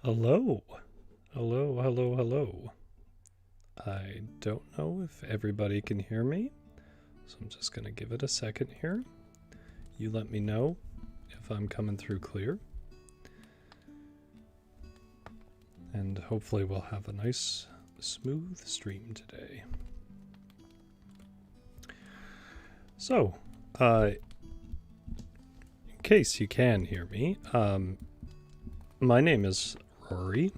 Hello. Hello, hello, hello. I don't know if everybody can hear me, so I'm just going to give it a second here. You let me know if I'm coming through clear. And hopefully we'll have a nice, smooth stream today. So, in case you can hear me, my name is Rory.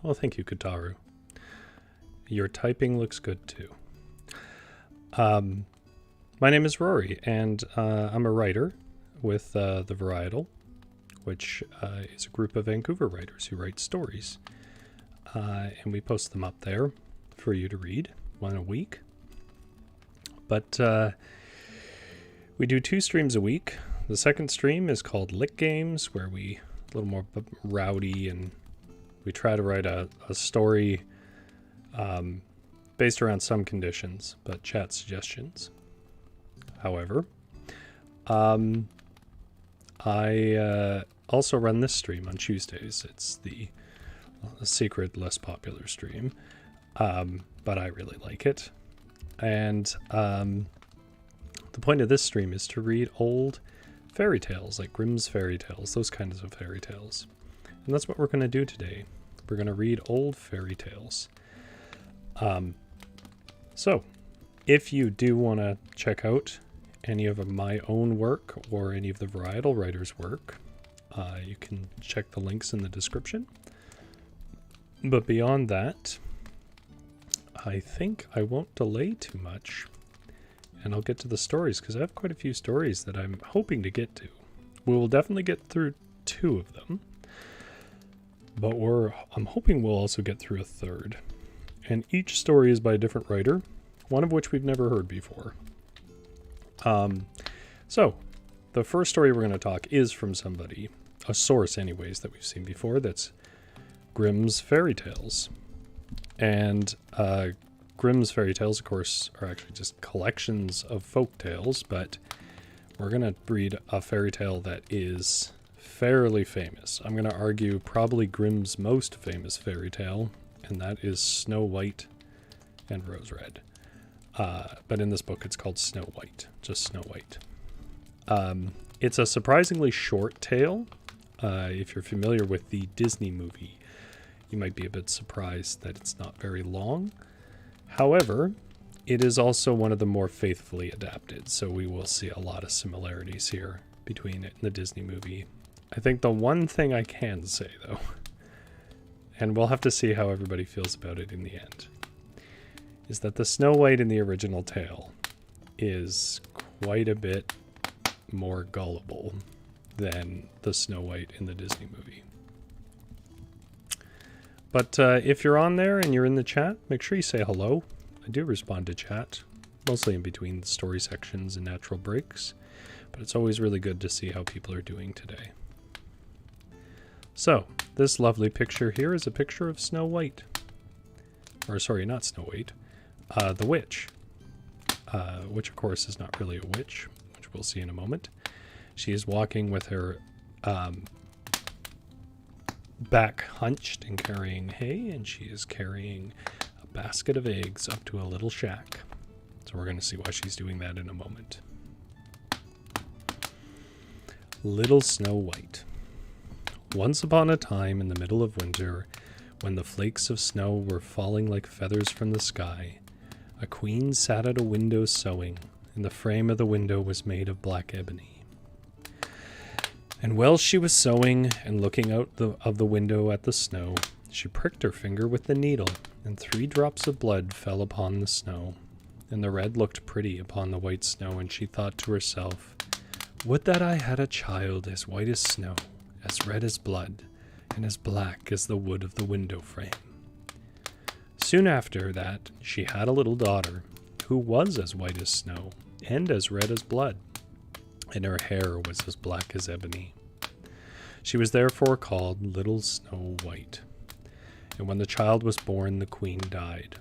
Well, thank you, Kataru. Your typing looks good too. My name is Rory, and I'm a writer with the Varietal, which is a group of Vancouver writers who write stories. And we post them up there for you to read, one a week. But we do 2 streams a week. The second stream is called Lick Games, where we a little more rowdy, and we try to write a story based around some conditions, but chat suggestions. However, I also run this stream on Tuesdays. It's the secret, less popular stream, but I really like it. And the point of this stream is to read old fairy tales, like Grimm's fairy tales, those kinds of fairy tales. And that's what we're going to do today. We're going to read old fairy tales. So, if you do want to check out any of my own work or any of the Varietal writers' work, you can check the links in the description. But beyond that, I think I won't delay too much, and I'll get to the stories, because I have quite a few stories that I'm hoping to get to. We will definitely get through 2 of them, but I'm hoping we'll also get through a 3rd. And each story is by a different writer, one of which we've never heard before. So, the first story we're going to talk is from somebody, a source anyways, that we've seen before, that's Grimm's Fairy Tales. And Grimm's Fairy Tales, of course, are actually just collections of folk tales, but we're going to read a fairy tale that is fairly famous. I'm going to argue probably Grimm's most famous fairy tale, and that is Snow White and Rose Red. But in this book, it's called Snow White, just Snow White. It's a surprisingly short tale. If you're familiar with the Disney movie, you might be a bit surprised that it's not very long. However, it is also one of the more faithfully adapted, so we will see a lot of similarities here between it and the Disney movie. I think the one thing I can say, though, and we'll have to see how everybody feels about it in the end, is that the Snow White in the original tale is quite a bit more gullible than the Snow White in the Disney movie. But if you're on there and you're in the chat, make sure you say hello. I do respond to chat, mostly in between the story sections and natural breaks, but it's always really good to see how people are doing today. So, this lovely picture here is a picture of Snow White. Or sorry, not Snow White. The witch. Which of course is not really a witch, which we'll see in a moment. She is walking with her back hunched and carrying hay, and she is carrying a basket of eggs up to a little shack. So we're going to see why she's doing that in a moment. Little Snow White. Once upon a time in the middle of winter, when the flakes of snow were falling like feathers from the sky, a queen sat at a window sewing, and the frame of the window was made of black ebony. And while she was sewing and looking out of the window at the snow, she pricked her finger with the needle, and 3 drops of blood fell upon the snow. And the red looked pretty upon the white snow, and she thought to herself, "Would that I had a child as white as snow, as red as blood, and as black as the wood of the window frame." Soon after that, she had a little daughter, who was as white as snow, and as red as blood, and her hair was as black as ebony. She was therefore called Little Snow White. And when the child was born, the queen died.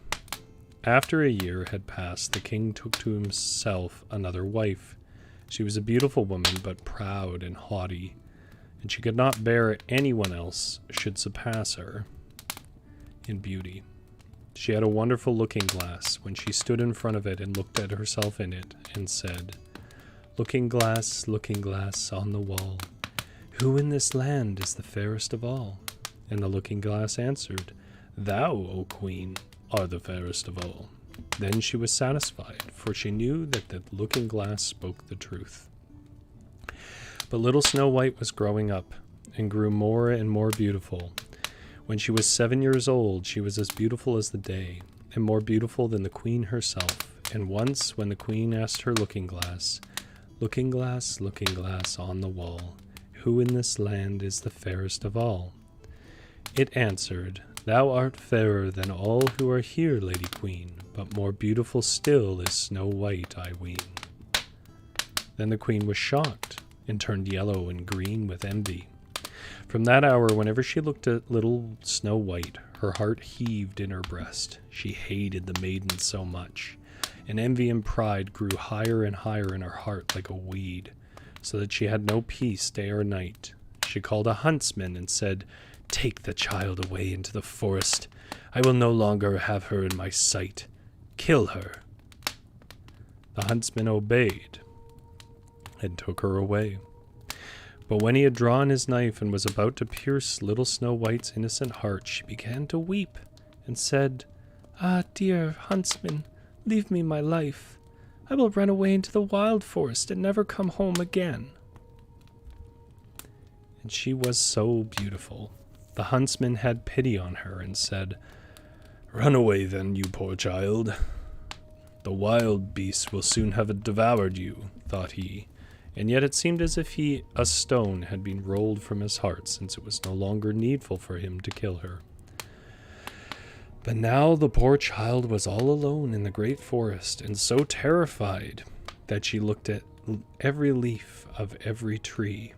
After a year had passed, the king took to himself another wife. She was a beautiful woman, but proud and haughty, and she could not bear anyone else should surpass her in beauty. She had a wonderful looking glass when she stood in front of it and looked at herself in it and said, looking glass on the wall, who in this land is the fairest of all? And the looking glass answered, thou, O queen, are the fairest of all. Then she was satisfied, for she knew that the looking glass spoke the truth. But little Snow White was growing up and grew more and more beautiful. When she was 7 years old, she was as beautiful as the day, and more beautiful than the queen herself. And once, when the queen asked her looking glass on the wall, who in this land is the fairest of all? It answered, thou art fairer than all who are here, Lady Queen, but more beautiful still is Snow White, I ween. Then the queen was shocked, and turned yellow and green with envy. From that hour, whenever she looked at little Snow White, her heart heaved in her breast. She hated the maiden so much, and envy and pride grew higher and higher in her heart like a weed, so that she had no peace day or night. She called a huntsman and said, take the child away into the forest. I will no longer have her in my sight. Kill her. The huntsman obeyed and took her away. But when he had drawn his knife and was about to pierce little Snow White's innocent heart, she began to weep and said, ah, dear huntsman, leave me my life. I will run away into the wild forest and never come home again. And she was so beautiful. The huntsman had pity on her and said, run away then, you poor child. The wild beasts will soon have devoured you, thought he. And yet it seemed as if a stone had been rolled from his heart, since it was no longer needful for him to kill her. But now the poor child was all alone in the great forest, and so terrified that she looked at every leaf of every tree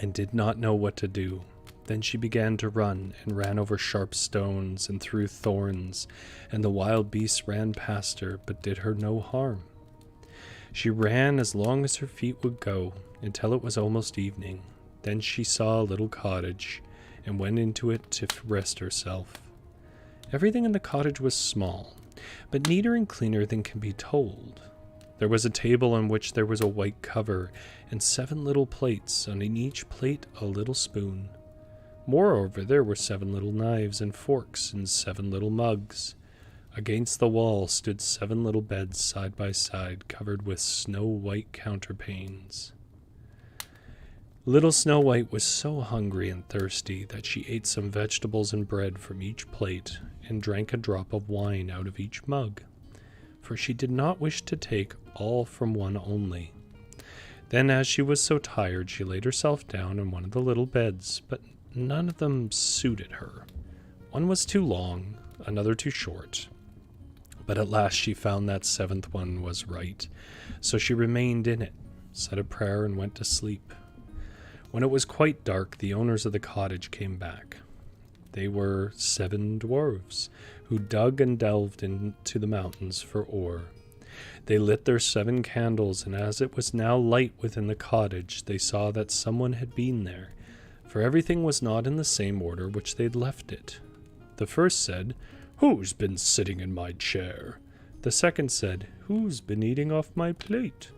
and did not know what to do. Then she began to run, and ran over sharp stones and through thorns, and the wild beasts ran past her, but did her no harm. She ran as long as her feet would go, until it was almost evening. Then she saw a little cottage, and went into it to rest herself. Everything in the cottage was small, but neater and cleaner than can be told. There was a table on which there was a white cover, and 7 little plates, and in each plate a little spoon. Moreover, there were 7 little knives and forks, and 7 little mugs. Against the wall stood 7 little beds side by side, covered with snow-white counterpanes. Little Snow White was so hungry and thirsty that she ate some vegetables and bread from each plate, and drank a drop of wine out of each mug, for she did not wish to take all from one only. Then, as she was so tired, she laid herself down on one of the little beds, but none of them suited her. One was too long, another too short. But at last she found that 7th one was right, so she remained in it, said a prayer, and went to sleep. When it was quite dark, the owners of the cottage came back. They were 7 dwarves, who dug and delved into the mountains for ore. They lit their 7 candles, and as it was now light within the cottage, they saw that someone had been there, for everything was not in the same order which they'd left it. The first said, "Who's been sitting in my chair?" The second said, "Who's been eating off my plate?"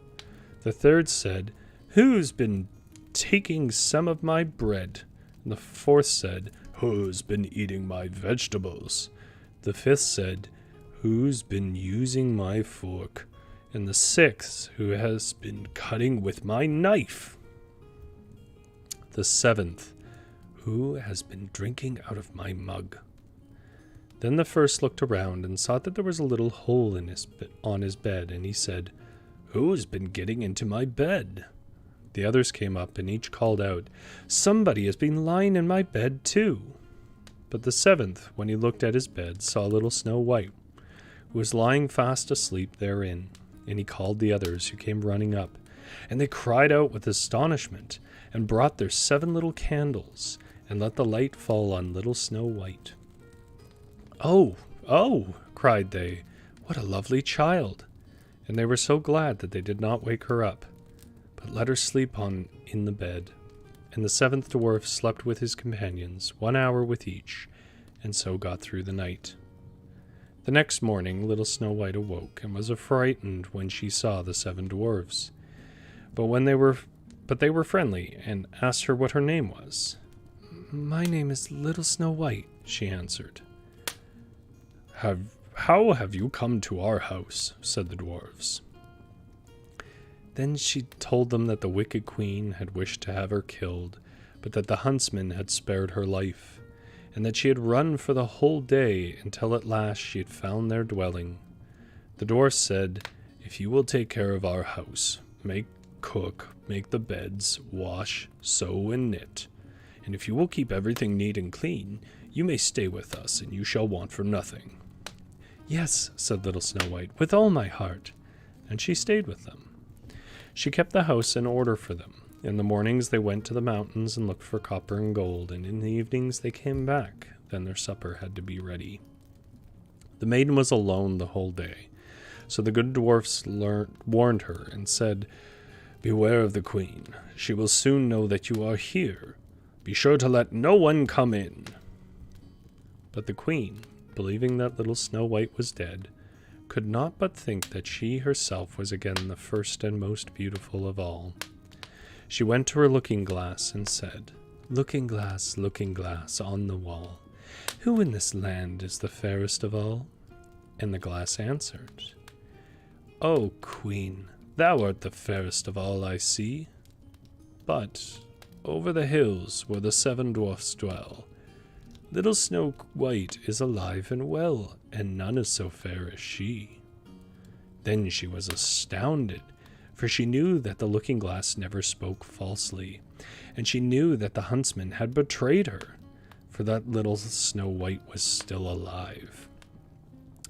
The third said, "Who's been taking some of my bread?" And the fourth said, "Who's been eating my vegetables?" The fifth said, "Who's been using my fork?" And the sixth, "Who has been cutting with my knife?" The seventh, "Who has been drinking out of my mug?" Then the first looked around and saw that there was a little hole on his bed, and he said, "Who's been getting into my bed?" The others came up, and each called out, "Somebody has been lying in my bed too." But the seventh, when he looked at his bed, saw little Snow White, who was lying fast asleep therein, and he called the others, who came running up, and they cried out with astonishment, and brought their 7 little candles, and let the light fall on little Snow White. "Oh, oh!" cried they, "what a lovely child!" And they were so glad that they did not wake her up, but let her sleep on in the bed. and the seventh dwarf slept with his companions, 1 hour with each, and so got through the night. The next morning little Snow White awoke, and was affrighted when she saw the 7 dwarves. But they were friendly, and asked her what her name was. "My name is Little Snow White," she answered. How have you come to our house?" said the dwarves. Then she told them that the wicked queen had wished to have her killed, but that the huntsman had spared her life, and that she had run for the whole day until at last she had found their dwelling. The dwarfs said, "If you will take care of our house, cook, make the beds, wash, sew, and knit, and if you will keep everything neat and clean, you may stay with us, and you shall want for nothing." "Yes," said little Snow White, "with all my heart," and she stayed with them. She kept the house in order for them. In the mornings they went to the mountains and looked for copper and gold, and in the evenings they came back. Then their supper had to be ready. The maiden was alone the whole day, so the good dwarfs warned her and said, "Beware of the queen. She will soon know that you are here. Be sure to let no one come in." But the queen, believing that little Snow White was dead, could not but think that she herself was again the first and most beautiful of all. She went to her looking-glass and said, looking glass on the wall, who in this land is the fairest of all?" And the glass answered, "O queen, thou art the fairest of all I see. But over the hills where the 7 dwarfs dwell, little Snow White is alive and well, and none is so fair as she." Then she was astounded, for she knew that the looking-glass never spoke falsely, and she knew that the huntsman had betrayed her, for that little Snow White was still alive.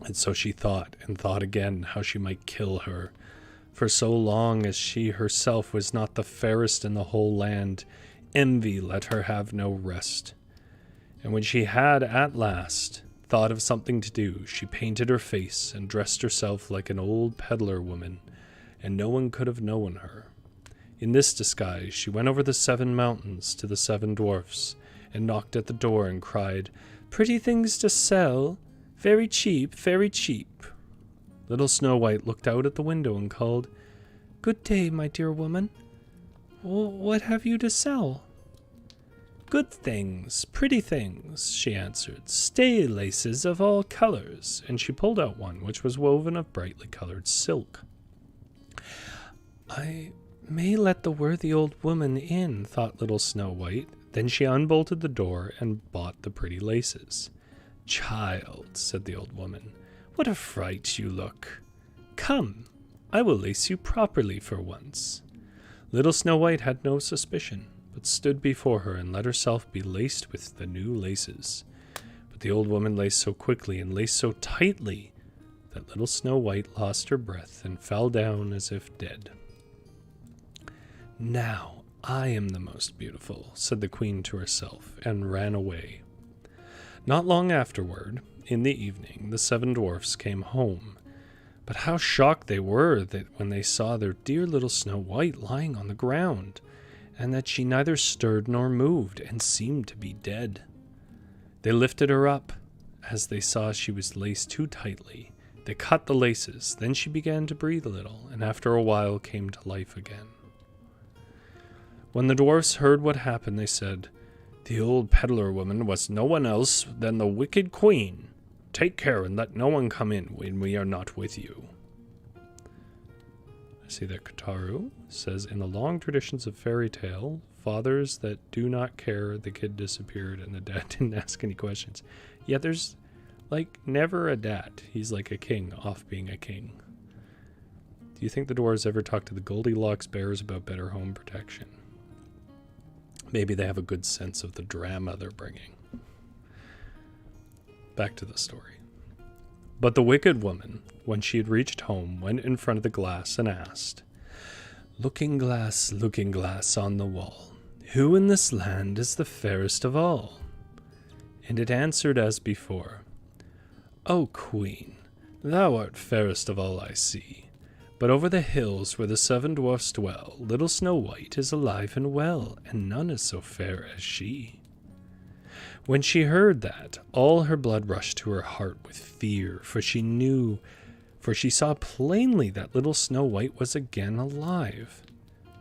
And so she thought and thought again how she might kill her, for so long as she herself was not the fairest in the whole land, envy let her have no rest. And when she had at last thought of something to do, she painted her face and dressed herself like an old peddler woman, and no one could have known her. In this disguise she went over the 7 mountains to the 7 dwarfs, and knocked at the door and cried, "Pretty things to sell, very cheap, very cheap." Little Snow White looked out at the window and called, "Good day, my dear woman. What have you to sell?" "Good things, pretty things," she answered, "stay laces of all colors," and she pulled out one which was woven of brightly colored silk. "I may let the worthy old woman in," thought little Snow White. Then she unbolted the door and bought the pretty laces. "Child," said the old woman, "what a fright you look. Come, I will lace you properly for once." Little Snow White had no suspicion, but stood before her and let herself be laced with the new laces. But the old woman laced so quickly and laced so tightly that little Snow White lost her breath and fell down as if dead. "Now I am the most beautiful," said the queen to herself, and ran away. Not long afterward, in the evening, the 7 dwarfs came home. But how shocked they were that when they saw their dear little Snow White lying on the ground, and that she neither stirred nor moved, and seemed to be dead. They lifted her up. As they saw she was laced too tightly, they cut the laces. Then she began to breathe a little, and after a while came to life again. When the dwarfs heard what happened, they said, "The old peddler woman was no one else than the wicked queen. Take care and let no one come in when we are not with you." I see that Kotaru says, in the long traditions of fairy tale, fathers that do not care the kid disappeared and the dad didn't ask any questions. Yet there's, never a dad. He's like a king off being a king. Do you think the dwarves ever talk to the Goldilocks bears about better home protection? Maybe they have a good sense of the drama they're bringing. Back to the story. But the wicked woman, when she had reached home, went in front of the glass and asked, looking glass on the wall, who in this land is the fairest of all?" And it answered as before, "O queen, thou art fairest of all I see. But over the hills where the 7 dwarfs dwell, little Snow White is alive and well, and none is so fair as she. When she heard that, all her blood rushed to her heart with fear, for she saw plainly that little Snow White was again alive.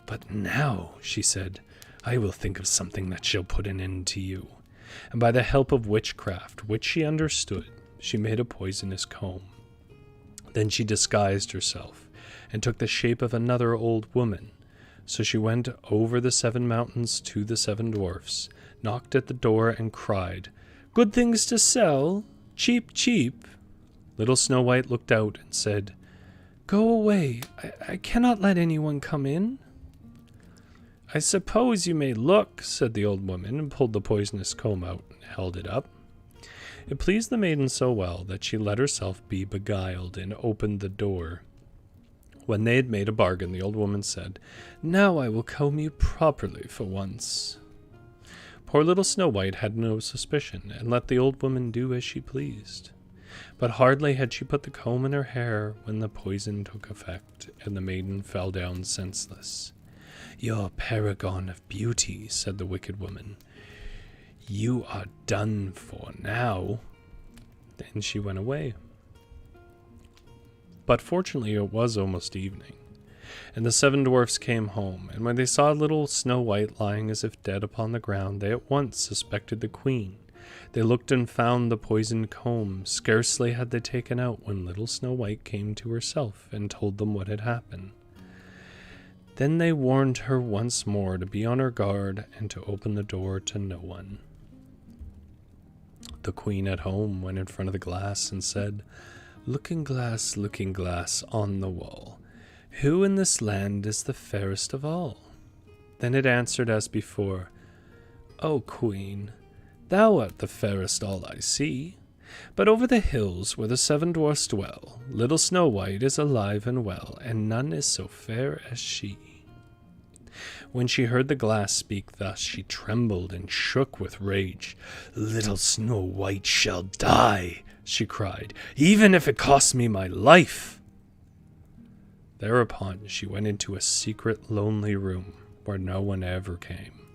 But now, she said, I will think of something that shall put an end to you. And by the help of witchcraft, which she understood, she made a poisonous comb. Then she disguised herself, and took the shape of another old woman. So she went over the 7 mountains to the 7 dwarfs, knocked at the door, and cried, Good things to sell, cheap, cheap. Little Snow White looked out and said, Go away, I cannot let anyone come in. I suppose you may look, said the old woman, and pulled the poisonous comb out and held it up. It pleased the maiden so well that she let herself be beguiled and opened the door. When they had made a bargain, the old woman said, Now I will comb you properly for once. Poor little Snow White had no suspicion, and let the old woman do as she pleased. But hardly had she put the comb in her hair when the poison took effect, and the maiden fell down senseless. You're a paragon of beauty, said the wicked woman. You are done for now. Then she went away. But fortunately it was almost evening, and the 7 dwarfs came home, and when they saw little Snow White lying as if dead upon the ground, they at once suspected the queen. They looked and found the poisoned comb. Scarcely had they taken out when little Snow White came to herself and told them what had happened. Then they warned her once more to be on her guard and to open the door to no one. The queen at home went in front of the glass and said, Looking glass on the wall, who in this land is the fairest of all? Then it answered as before, O queen, thou art the fairest all I see. But over the hills where the 7 dwarfs dwell, little Snow White is alive and well, and none is so fair as she. When she heard the glass speak thus, she trembled and shook with rage. Little Snow White shall die, she cried, even if it costs me my life. Thereupon she went into a secret, lonely room where no one ever came,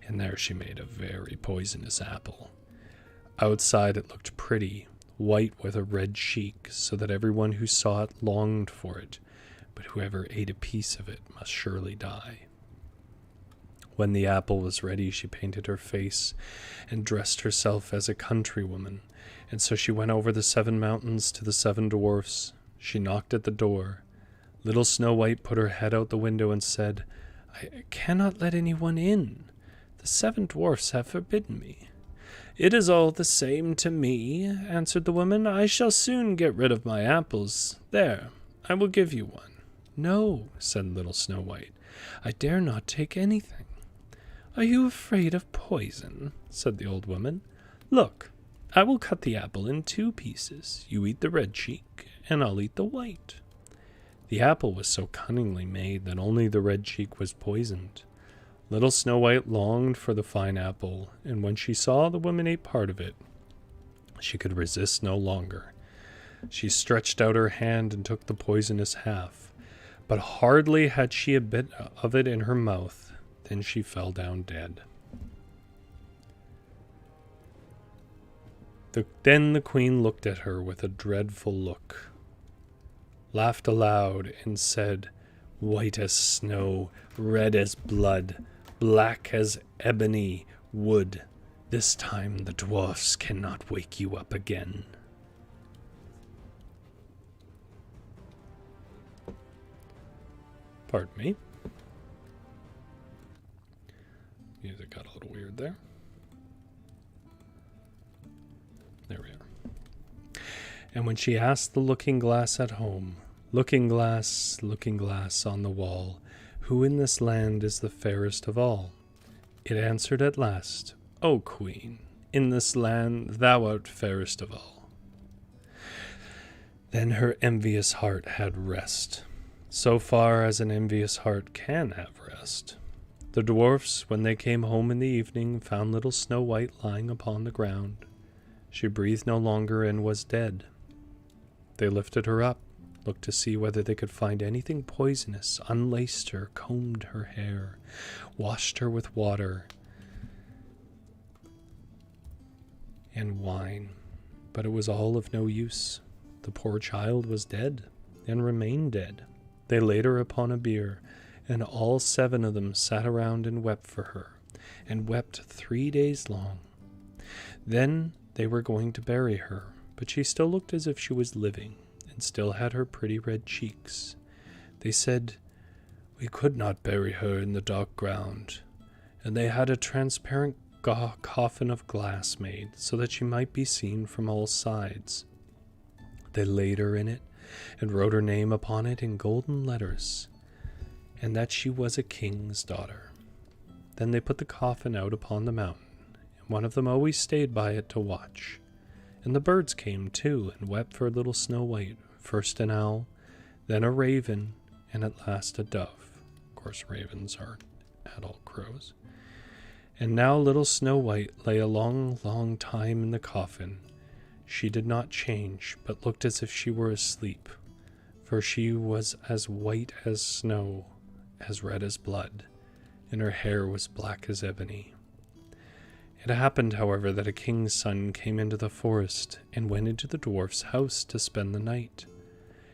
and there she made a very poisonous apple. Outside it looked pretty, white with a red cheek, so that everyone who saw it longed for it, but whoever ate a piece of it must surely die. When the apple was ready, she painted her face and dressed herself as a countrywoman, and so she went over the 7 mountains to the 7 dwarfs. She knocked at the door. Little Snow White put her head out the window and said, I cannot let anyone in. The 7 dwarfs have forbidden me. It is all the same to me, answered the woman. I shall soon get rid of my apples. There, I will give you one. No, said little Snow White, I dare not take anything. Are you afraid of poison? Said the old woman. Look, I will cut the apple in 2 pieces. You eat the red cheek, and I'll eat the white. The apple was so cunningly made that only the red cheek was poisoned. Little Snow White longed for the fine apple, and when she saw the woman ate part of it, she could resist no longer. She stretched out her hand and took the poisonous half, but hardly had she a bit of it in her mouth, then she fell down dead. Then the queen looked at her with a dreadful look, laughed aloud, and said, White as snow, red as blood, black as ebony wood, this time the dwarfs cannot wake you up again. Pardon me. Music got a little weird there. There we are. And when she asked the looking glass at home, looking glass on the wall, who in this land is the fairest of all? It answered at last, O queen, in this land thou art fairest of all. Then her envious heart had rest, so far as an envious heart can have rest. The dwarfs, when they came home in the evening, found little Snow White lying upon the ground. She breathed no longer and was dead. They lifted her up, looked to see whether they could find anything poisonous, unlaced her, combed her hair, washed her with water and wine. But it was all of no use. The poor child was dead, and remained dead. They laid her upon a bier, and all 7 of them sat around and wept for her, and wept 3 days long. Then they were going to bury her, but she still looked as if she was living, and still had her pretty red cheeks. They said, "We could not bury her in the dark ground," and they had a transparent coffin of glass made, so that she might be seen from all sides. They laid her in it, and wrote her name upon it in golden letters, and that she was a king's daughter. Then they put the coffin out upon the mountain, and one of them always stayed by it to watch. And the birds came too, and wept for little Snow White, first an owl, then a raven, and at last a dove. Of course, ravens are adult crows. And now little Snow White lay a long, long time in the coffin. She did not change, but looked as if she were asleep, for she was as white as snow, as red as blood, and her hair was black as ebony. It happened, however, that a king's son came into the forest, and went into the dwarf's house to spend the night.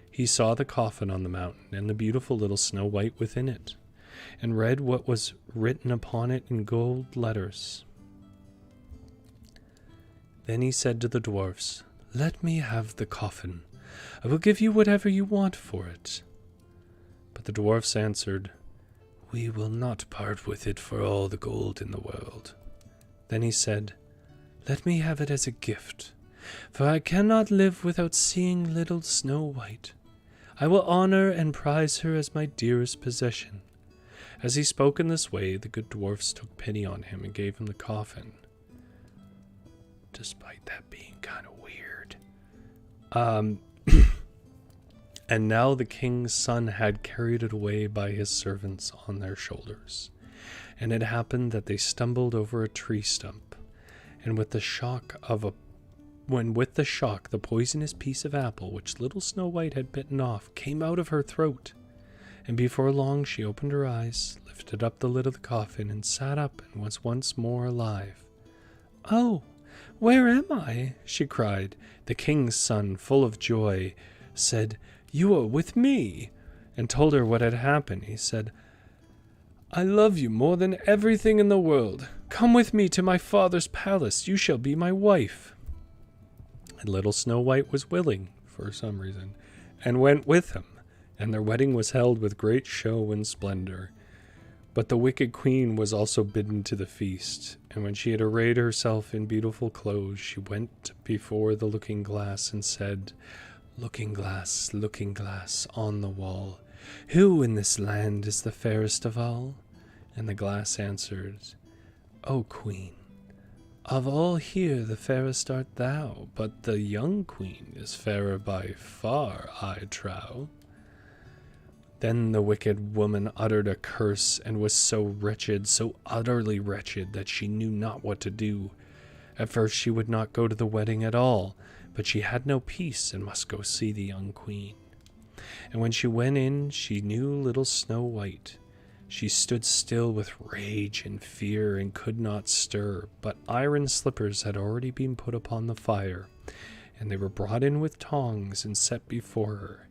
He saw the coffin on the mountain, and the beautiful little Snow White within it, and read what was written upon it in gold letters. Then he said to the dwarfs, "Let me have the coffin. I will give you whatever you want for it." But the dwarfs answered, "We will not part with it for all the gold in the world." Then he said, "Let me have it as a gift, for I cannot live without seeing little Snow White. I will honor and prize her as my dearest possession." As he spoke in this way, the good dwarfs took pity on him and gave him the coffin, despite that being kind of weird. And now the king's son had carried it away by his servants on their shoulders. And it happened that they stumbled over a tree stump, and with the shock, the poisonous piece of apple which little Snow White had bitten off came out of her throat. And before long she opened her eyes, lifted up the lid of the coffin, and sat up and was once more alive. "Oh, where am I?" she cried. The king's son, full of joy, said, "You are with me," and told her what had happened. He said, "I love you more than everything in the world. Come with me to my father's palace. You shall be my wife." And little Snow White was willing, for some reason, and went with him. And their wedding was held with great show and splendor. But the wicked queen was also bidden to the feast, and when she had arrayed herself in beautiful clothes, she went before the looking-glass and said, looking glass on the wall, who in this land is the fairest of all?" And the glass answered, "O queen, of all here the fairest art thou, but the young queen is fairer by far, I trow." Then the wicked woman uttered a curse, and was so wretched, so utterly wretched, that she knew not what to do. At first she would not go to the wedding at all, but she had no peace, and must go see the young queen. And when she went in, she knew little Snow White. She stood still with rage and fear, and could not stir, but iron slippers had already been put upon the fire, and they were brought in with tongs and set before her.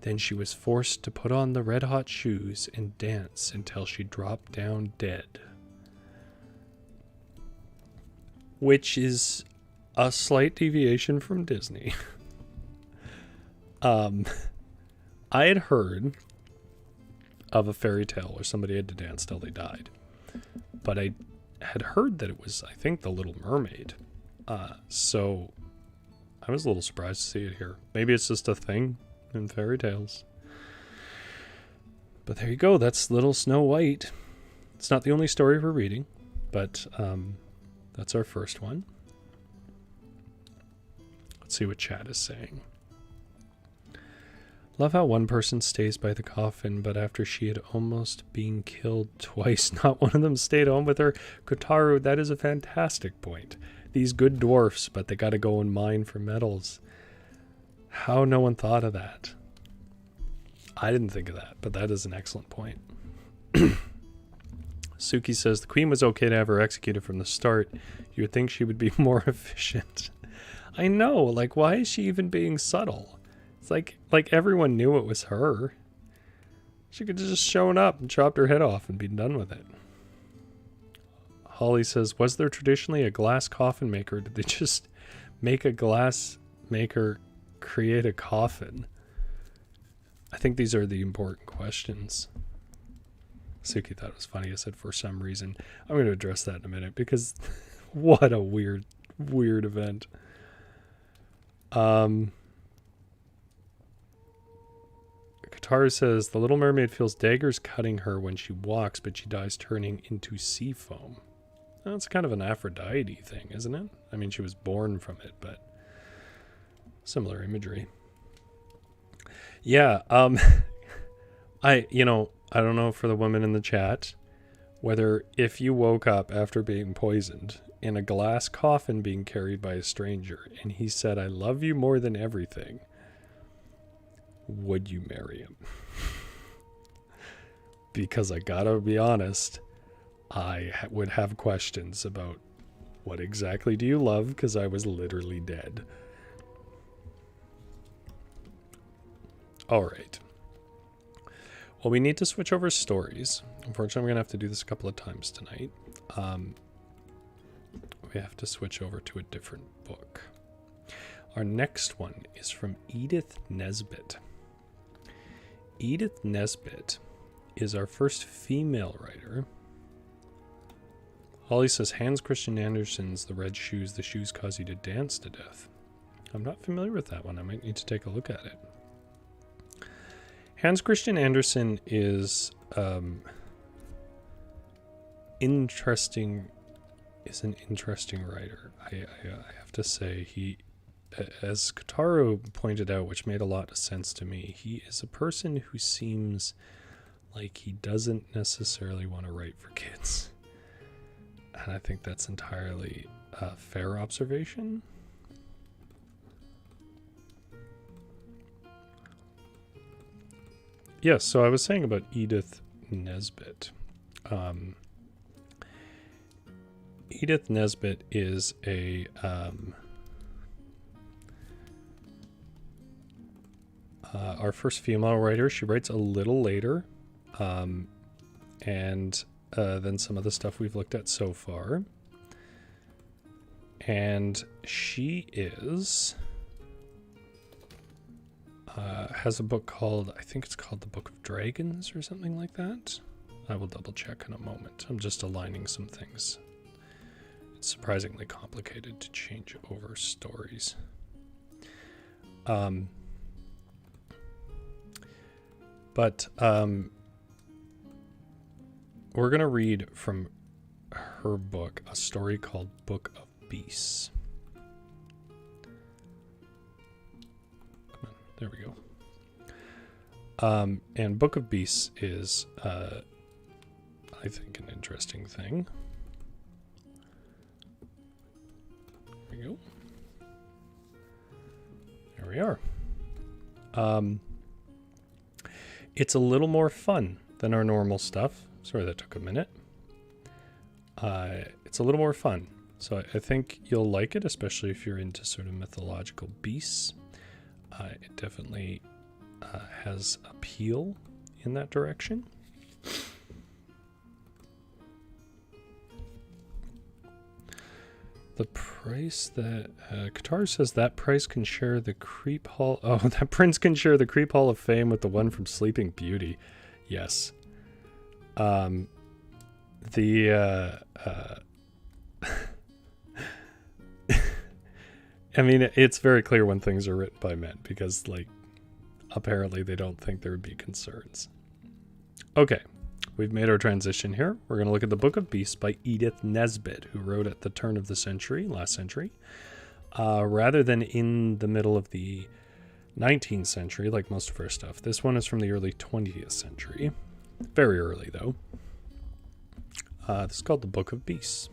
Then she was forced to put on the red-hot shoes and dance until she dropped down dead. Which is a slight deviation from Disney. I had heard of a fairy tale where somebody had to dance till they died. But I had heard that it was, I think, The Little Mermaid. So I was a little surprised to see it here. Maybe it's just a thing in fairy tales. But there you go. That's Little Snow White. It's not the only story we're reading, but that's our first one. Let's see what chat is saying. Love how one person stays by the coffin, but after she had almost been killed twice, not one of them stayed home with her. Kotaru, that is a fantastic point. These good dwarfs, but they got to go and mine for metals. How no one thought of that. I didn't think of that, but that is an excellent point. Suki says, the queen was okay to have her executed from the start. You would think she would be more efficient. I know, like, why is she even being subtle? It's like everyone knew it was her. She could have just shown up and chopped her head off and been done with it. Holly says, was there traditionally a glass coffin maker? Did they just make a glass maker create a coffin? I think these are the important questions. Suki thought it was funny. I said, for some reason. I'm going to address that in a minute because what a weird event. Katara says, the Little Mermaid feels daggers cutting her when she walks, but she dies turning into sea foam. That's kind of an Aphrodite thing, isn't it? I mean, she was born from it, but similar imagery. Yeah, I don't know for the women in the chat, whether if you woke up after being poisoned in a glass coffin being carried by a stranger, and he said, I love you more than everything, would you marry him? Because I gotta be honest, I would have questions about what exactly do you love, because I was literally dead. All right. Well, we need to switch over stories. Unfortunately, we're going to have to do this a couple of times tonight. We have to switch over to a different book. Our next one is from Edith Nesbit. Edith Nesbit is our first female writer. Holly says, Hans Christian Andersen's The Red Shoes, The Shoes Cause You to Dance to Death. I'm not familiar with that one. I might need to take a look at it. Hans Christian Andersen is an interesting writer. I have to say, he, as Kotaro pointed out, which made a lot of sense to me, he is a person who seems like he doesn't necessarily want to write for kids. And I think that's entirely a fair observation. Yes, so I was saying about Edith Nesbit. Edith Nesbit is our first female writer. She writes a little later, and than some of the stuff we've looked at so far. And she has a book called, I think it's called The Book of Dragons or something like that. I will double check in a moment. I'm just aligning some things. It's surprisingly complicated to change over stories. We're going to read from her book a story called Book of Beasts. There we go. And Book of Beasts is, I think, an interesting thing. There we go. There we are. It's a little more fun than our normal stuff. Sorry that took a minute. It's a little more fun. So I think you'll like it, especially if you're into sort of mythological beasts. It definitely has appeal in that direction. The price that Qatar says that price can share the creep hall. Oh, that prince can share the creep hall of fame with the one from Sleeping Beauty. Yes. I mean, it's very clear when things are written by men because, like, apparently they don't think there would be concerns. Okay, we've made our transition here. We're going to look at the Book of Beasts by Edith Nesbit, who wrote at the turn of the century, last century, rather than in the middle of the 19th century, like most of her stuff. This one is from the early 20th century. Very early, though. This is called the Book of Beasts.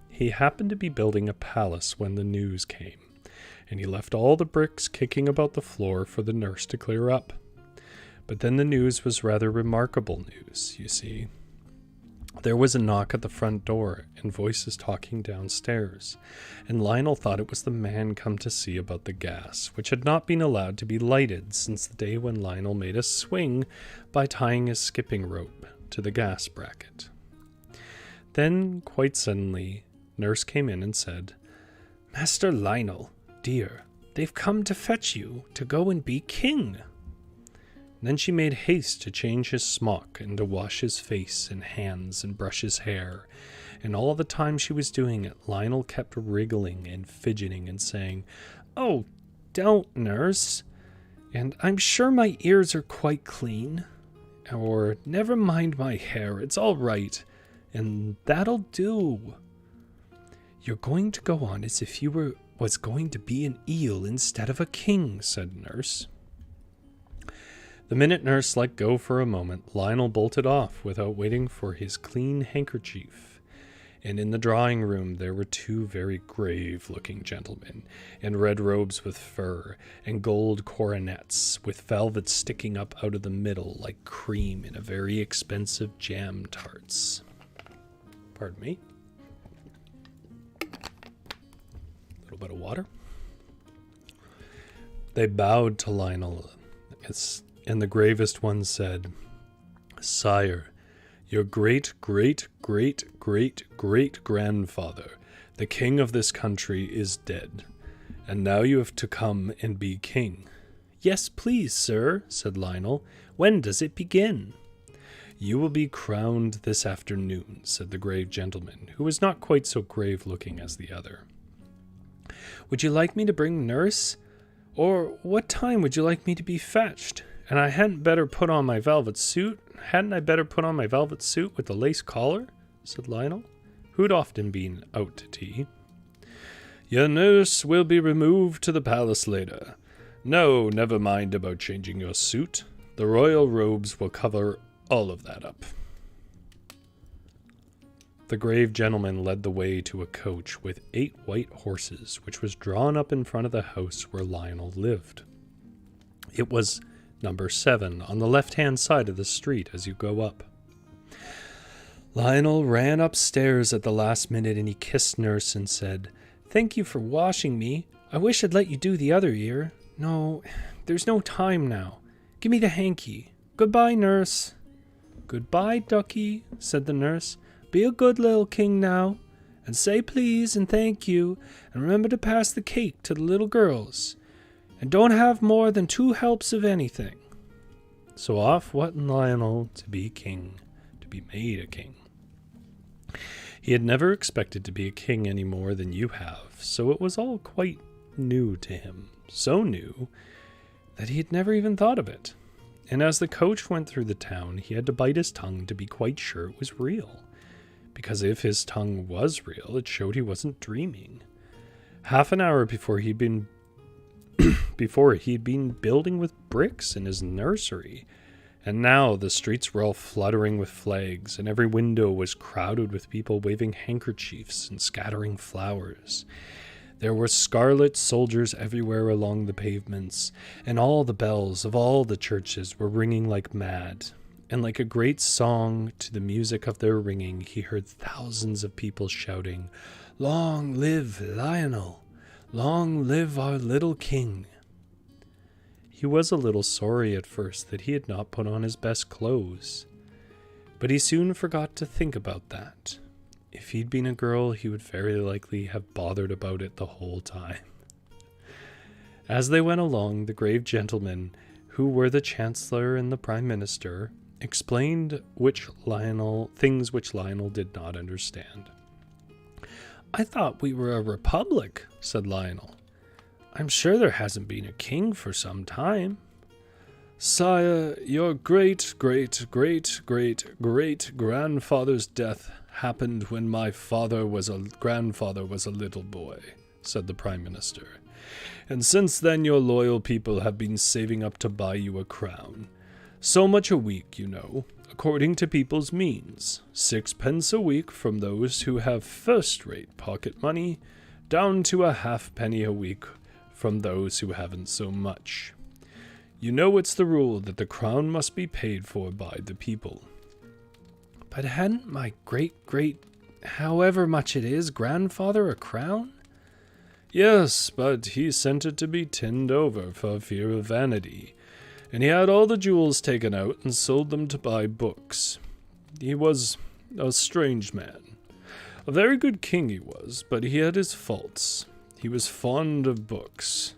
He happened to be building a palace when the news came. and he left all the bricks kicking about the floor for the nurse to clear up. But then the news was rather remarkable news, you see. There was a knock at the front door and voices talking downstairs, and Lionel thought it was the man come to see about the gas, which had not been allowed to be lighted since the day when Lionel made a swing by tying his skipping rope to the gas bracket. Then, quite suddenly, Nurse came in and said, "Master Lionel, dear, they've come to fetch you to go and be king." Then she made haste to change his smock and to wash his face and hands and brush his hair, and all the time she was doing it, Lionel kept wriggling and fidgeting and saying, "Oh, don't, nurse," and "I'm sure my ears are quite clean," or "Never mind my hair, it's all right," and "That'll do." "You're going to go on as if you was going to be an eel instead of a king," said Nurse. The minute Nurse let go for a moment, Lionel bolted off without waiting for his clean handkerchief. And in the drawing room there were two very grave-looking gentlemen, in red robes with fur, and gold coronets, with velvet sticking up out of the middle like cream in a very expensive jam tarts. Pardon me. A little bit of water. They bowed to Lionel, and the gravest one said, "Sire, your great-great-great-great-great-grandfather, the king of this country, is dead, and now you have to come and be king." "Yes, please, sir," said Lionel. "When does it begin?" "You will be crowned this afternoon," said the grave gentleman, who was not quite so grave-looking as the other. "Would you like me to bring Nurse? Or what time would you like me to be fetched? And I hadn't better put on my velvet suit? Hadn't I better put on my velvet suit with the lace collar?" said Lionel, who'd often been out to tea. "Your nurse will be removed to the palace later. No, never mind about changing your suit. The royal robes will cover all of that up." The grave gentleman led the way to a coach with 8 white horses, which was drawn up in front of the house where Lionel lived. It was number 7 on the left-hand side of the street as you go up. Lionel ran upstairs at the last minute and he kissed Nurse and said, "Thank you for washing me. I wish I'd let you do the other ear. No, there's no time now. Give me the hanky. Goodbye, Nurse." "Goodbye, ducky," said the nurse. "Be a good little king now, and say please and thank you, and remember to pass the cake to the little girls. And don't have more than 2 helps of anything." So off went Lionel to be king, to be made a king. He had never expected to be a king any more than you have, so it was all quite new to him, so new that he had never even thought of it. And as the coach went through the town, he had to bite his tongue to be quite sure it was real, because if his tongue was real, it showed he wasn't dreaming. Half an hour before he'd been building with bricks in his nursery, and now the streets were all fluttering with flags, and every window was crowded with people waving handkerchiefs and scattering flowers. There were scarlet soldiers everywhere along the pavements, and all the bells of all the churches were ringing like mad. And like a great song, to the music of their ringing, he heard thousands of people shouting, "Long live Lionel! Long live our little king!" He was a little sorry at first that he had not put on his best clothes, but he soon forgot to think about that. If he'd been a girl, he would very likely have bothered about it the whole time. As they went along, the grave gentlemen, who were the Chancellor and the Prime Minister, explained things which Lionel did not understand. "I thought we were a republic," said Lionel. "I'm sure there hasn't been a king for some time." "Sire, your great-great-great-great-great-grandfather's death happened when my grandfather was a little boy," said the Prime Minister. "And since then your loyal people have been saving up to buy you a crown. So much a week, you know, according to people's means. 6 pence a week from those who have first-rate pocket money, down to a halfpenny a week from those who haven't so much. You know it's the rule that the crown must be paid for by the people. But hadn't my great, however much it is, grandfather a crown? Yes, but he sent it to be tinned over for fear of vanity, and he had all the jewels taken out and sold them to buy books. He was a strange man. A very good king he was, but he had his faults. He was fond of books.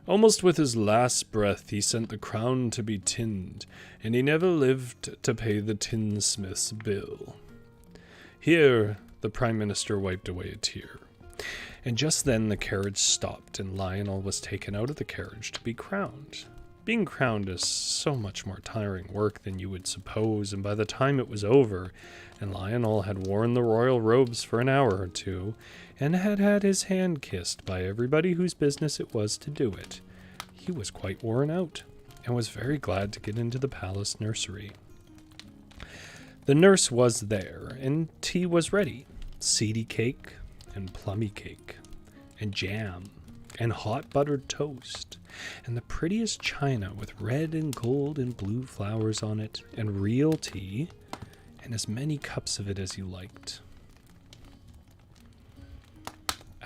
Almost with his last breath he sent the crown to be tinned, and he never lived to pay the tinsmith's bill. Here the Prime Minister wiped away a tear. And just then the carriage stopped, and Lionel was taken out of the carriage to be crowned. Being crowned is so much more tiring work than you would suppose, and by the time it was over, and Lionel had worn the royal robes for an hour or two, and had had his hand kissed by everybody whose business it was to do it, he was quite worn out, and was very glad to get into the palace nursery. The nurse was there, and tea was ready. Seedy cake, and plummy cake, and jam, and hot buttered toast, and the prettiest china with red and gold and blue flowers on it, and real tea, and as many cups of it as you liked.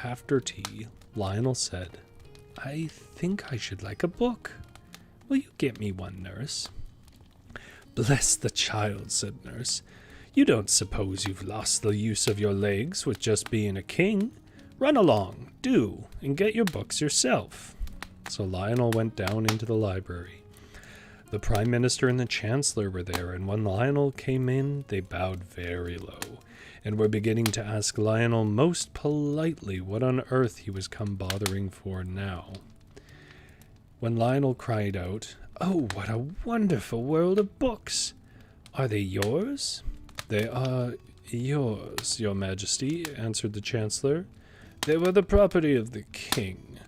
After tea, Lionel said, I think I should like a book. Will you get me one, nurse? Bless the child, said nurse. You don't suppose you've lost the use of your legs with just being a king? Run along, do, and get your books yourself. So Lionel went down into the library. The Prime Minister and the Chancellor were there, and when Lionel came in, they bowed very low, and were beginning to ask Lionel most politely what on earth he was come bothering for now. When Lionel cried out, Oh, what a wonderful world of books! Are they yours? They are yours, your majesty, answered the Chancellor. They were the property of the king.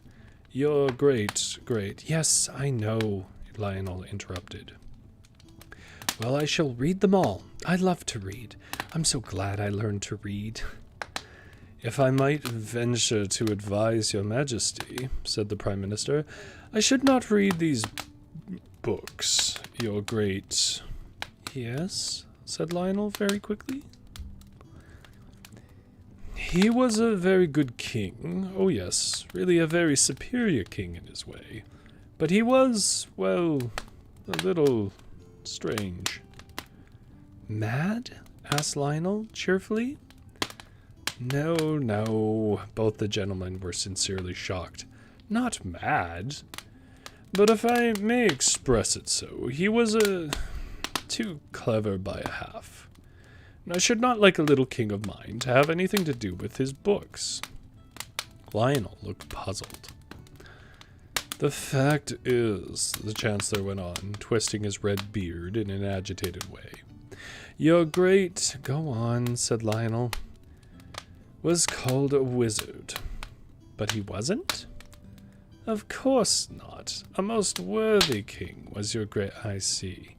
Your great... Yes, I know, Lionel interrupted. Well, I shall read them all. I love to read. I'm so glad I learned to read. If I might venture to advise your majesty, said the Prime Minister, I should not read these books, your great... Yes? Said Lionel very quickly. He was a very good king. Oh yes, really a very superior king in his way. But he was, well, a little strange. Mad? Asked Lionel cheerfully. No, both the gentlemen were sincerely shocked. Not mad, but if I may express it so, he was too clever by a half. And I should not like a little king of mine to have anything to do with his books. Lionel looked puzzled. The fact is, the Chancellor went on, twisting his red beard in an agitated way. Your great... Go on, said Lionel. Was called a wizard. But he wasn't? Of course not. A most worthy king was your great... I see.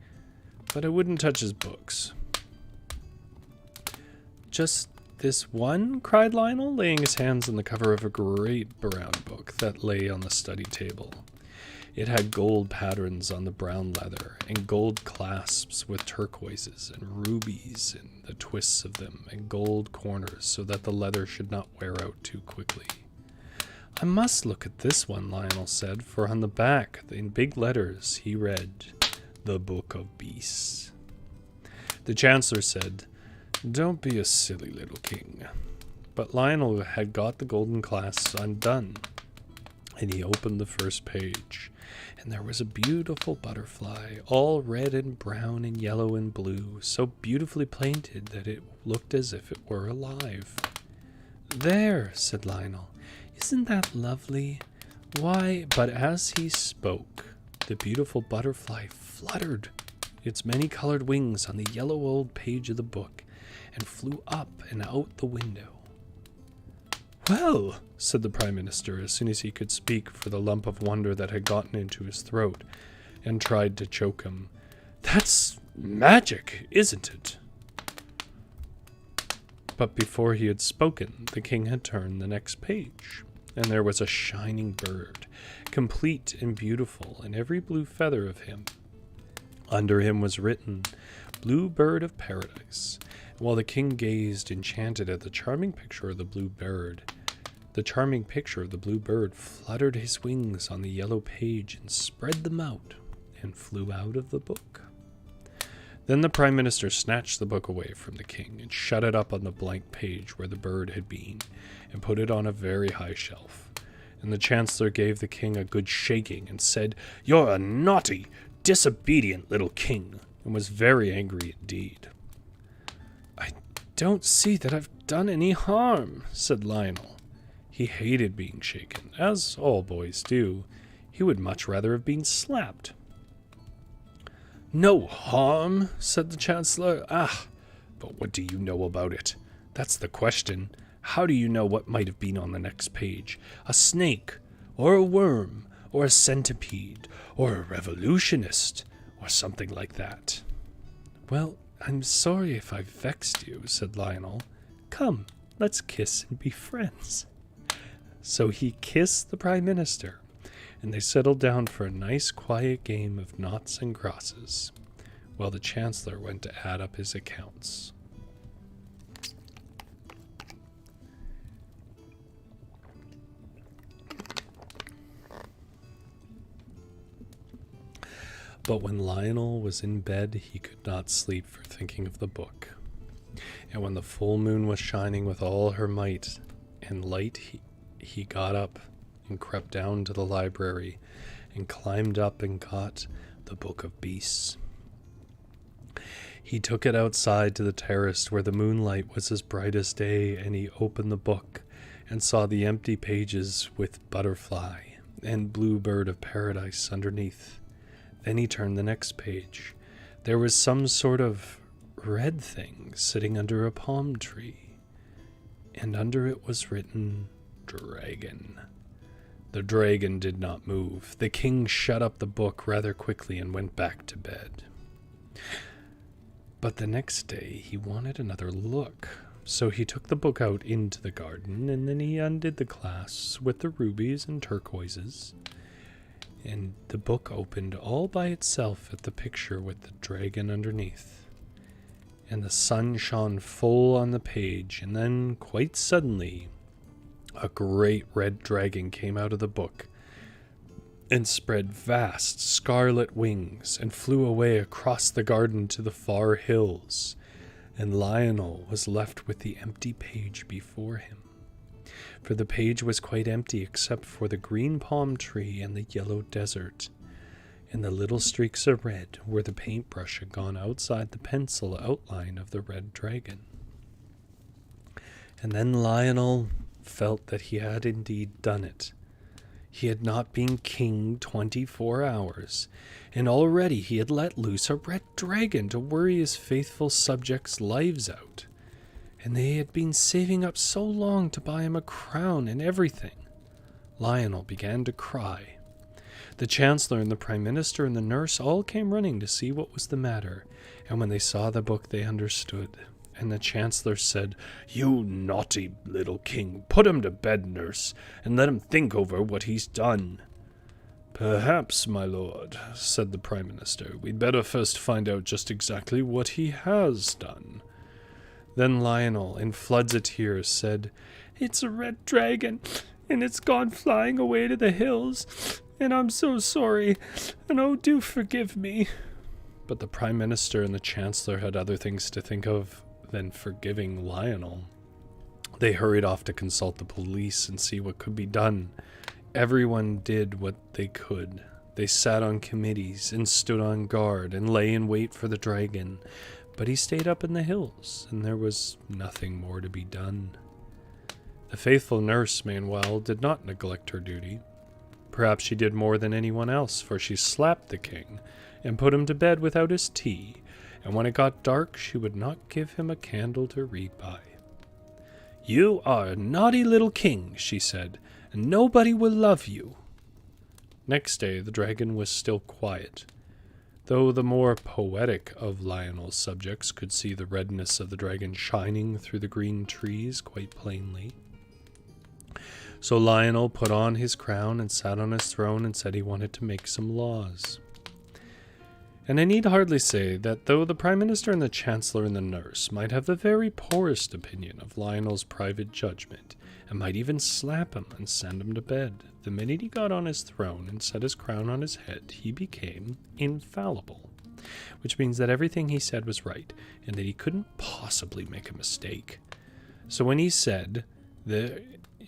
But I wouldn't touch his books. Just this one? Cried Lionel, laying his hands on the cover of a great brown book that lay on the study table. It had gold patterns on the brown leather, and gold clasps with turquoises and rubies in the twists of them, and gold corners so that the leather should not wear out too quickly. I must look at this one, Lionel said, for on the back, in big letters, he read, The Book of Beasts. The Chancellor said, Don't be a silly little king. But Lionel had got the golden clasps undone, and he opened the first page, and there was a beautiful butterfly, all red and brown and yellow and blue, so beautifully painted that it looked as if it were alive. There, said Lionel, isn't that lovely? Why, but as he spoke, the beautiful butterfly fluttered its many-colored wings on the yellow old page of the book, and flew up and out the window. Well, said the Prime Minister as soon as he could speak for the lump of wonder that had gotten into his throat and tried to choke him, that's magic, isn't it? But before he had spoken, the king had turned the next page, and there was a shining bird, complete and beautiful in every blue feather of him. Under him was written, Blue Bird of Paradise. And while the king gazed enchanted at the charming picture of the blue bird, fluttered his wings on the yellow page and spread them out and flew out of the book. Then the Prime Minister snatched the book away from the king and shut it up on the blank page where the bird had been and put it on a very high shelf. And the Chancellor gave the king a good shaking and said, You're a naughty, disobedient little king, and was very angry indeed. I don't see that I've done any harm, said Lionel. He hated being shaken, as all boys do. He would much rather have been slapped. No harm, said the Chancellor. Ah, but what do you know about it? That's the question. How do you know what might have been on the next page? A snake, or a worm, or a centipede, or a revolutionist, or something like that. Well, I'm sorry if I've vexed you, said Lionel. Come, let's kiss and be friends. So he kissed the Prime Minister, and they settled down for a nice quiet game of noughts and crosses, while the Chancellor went to add up his accounts. But when Lionel was in bed, he could not sleep for thinking of the book. And when the full moon was shining with all her might and light, he got up and crept down to the library and climbed up and got the Book of Beasts. He took it outside to the terrace where the moonlight was as bright as day, and he opened the book and saw the empty pages with butterfly and blue bird of paradise underneath. Then he turned the next page. There was some sort of red thing sitting under a palm tree, and under it was written, Dragon. The dragon did not move. The king shut up the book rather quickly and went back to bed. But the next day he wanted another look, so he took the book out into the garden, and then he undid the clasps with the rubies and turquoises, and the book opened all by itself at the picture with the dragon underneath. And the sun shone full on the page, and then, quite suddenly, a great red dragon came out of the book and spread vast scarlet wings and flew away across the garden to the far hills, and Lionel was left with the empty page before him. For the page was quite empty except for the green palm tree and the yellow desert, and the little streaks of red where the paintbrush had gone outside the pencil outline of the red dragon. And then Lionel felt that he had indeed done it. He had not been king 24 hours, and already he had let loose a red dragon to worry his faithful subjects' lives out. And they had been saving up so long to buy him a crown and everything. Lionel began to cry. The Chancellor and the Prime Minister and the nurse all came running to see what was the matter, and when they saw the book they understood. And the Chancellor said, You naughty little king, put him to bed, nurse, and let him think over what he's done. Perhaps, my lord, said the Prime Minister, we'd better first find out just exactly what he has done. Then Lionel, in floods of tears, said, It's a red dragon, and it's gone flying away to the hills, and I'm so sorry, and oh, do forgive me. But the Prime Minister and the Chancellor had other things to think of than forgiving Lionel. They hurried off to consult the police and see what could be done. Everyone did what they could. They sat on committees and stood on guard and lay in wait for the dragon. But he stayed up in the hills, and there was nothing more to be done. The faithful nurse, meanwhile, did not neglect her duty. Perhaps she did more than anyone else, for she slapped the king and put him to bed without his tea, and when it got dark she would not give him a candle to read by. You are a naughty little king, she said, and nobody will love you. Next day the dragon was still quiet, though the more poetic of Lionel's subjects could see the redness of the dragon shining through the green trees quite plainly. So Lionel put on his crown and sat on his throne and said he wanted to make some laws. And I need hardly say that though the Prime Minister and the Chancellor and the nurse might have the very poorest opinion of Lionel's private judgment, and might even slap him and send him to bed, the minute he got on his throne and set his crown on his head, he became infallible, which means that everything he said was right, and that he couldn't possibly make a mistake. So when he said, "There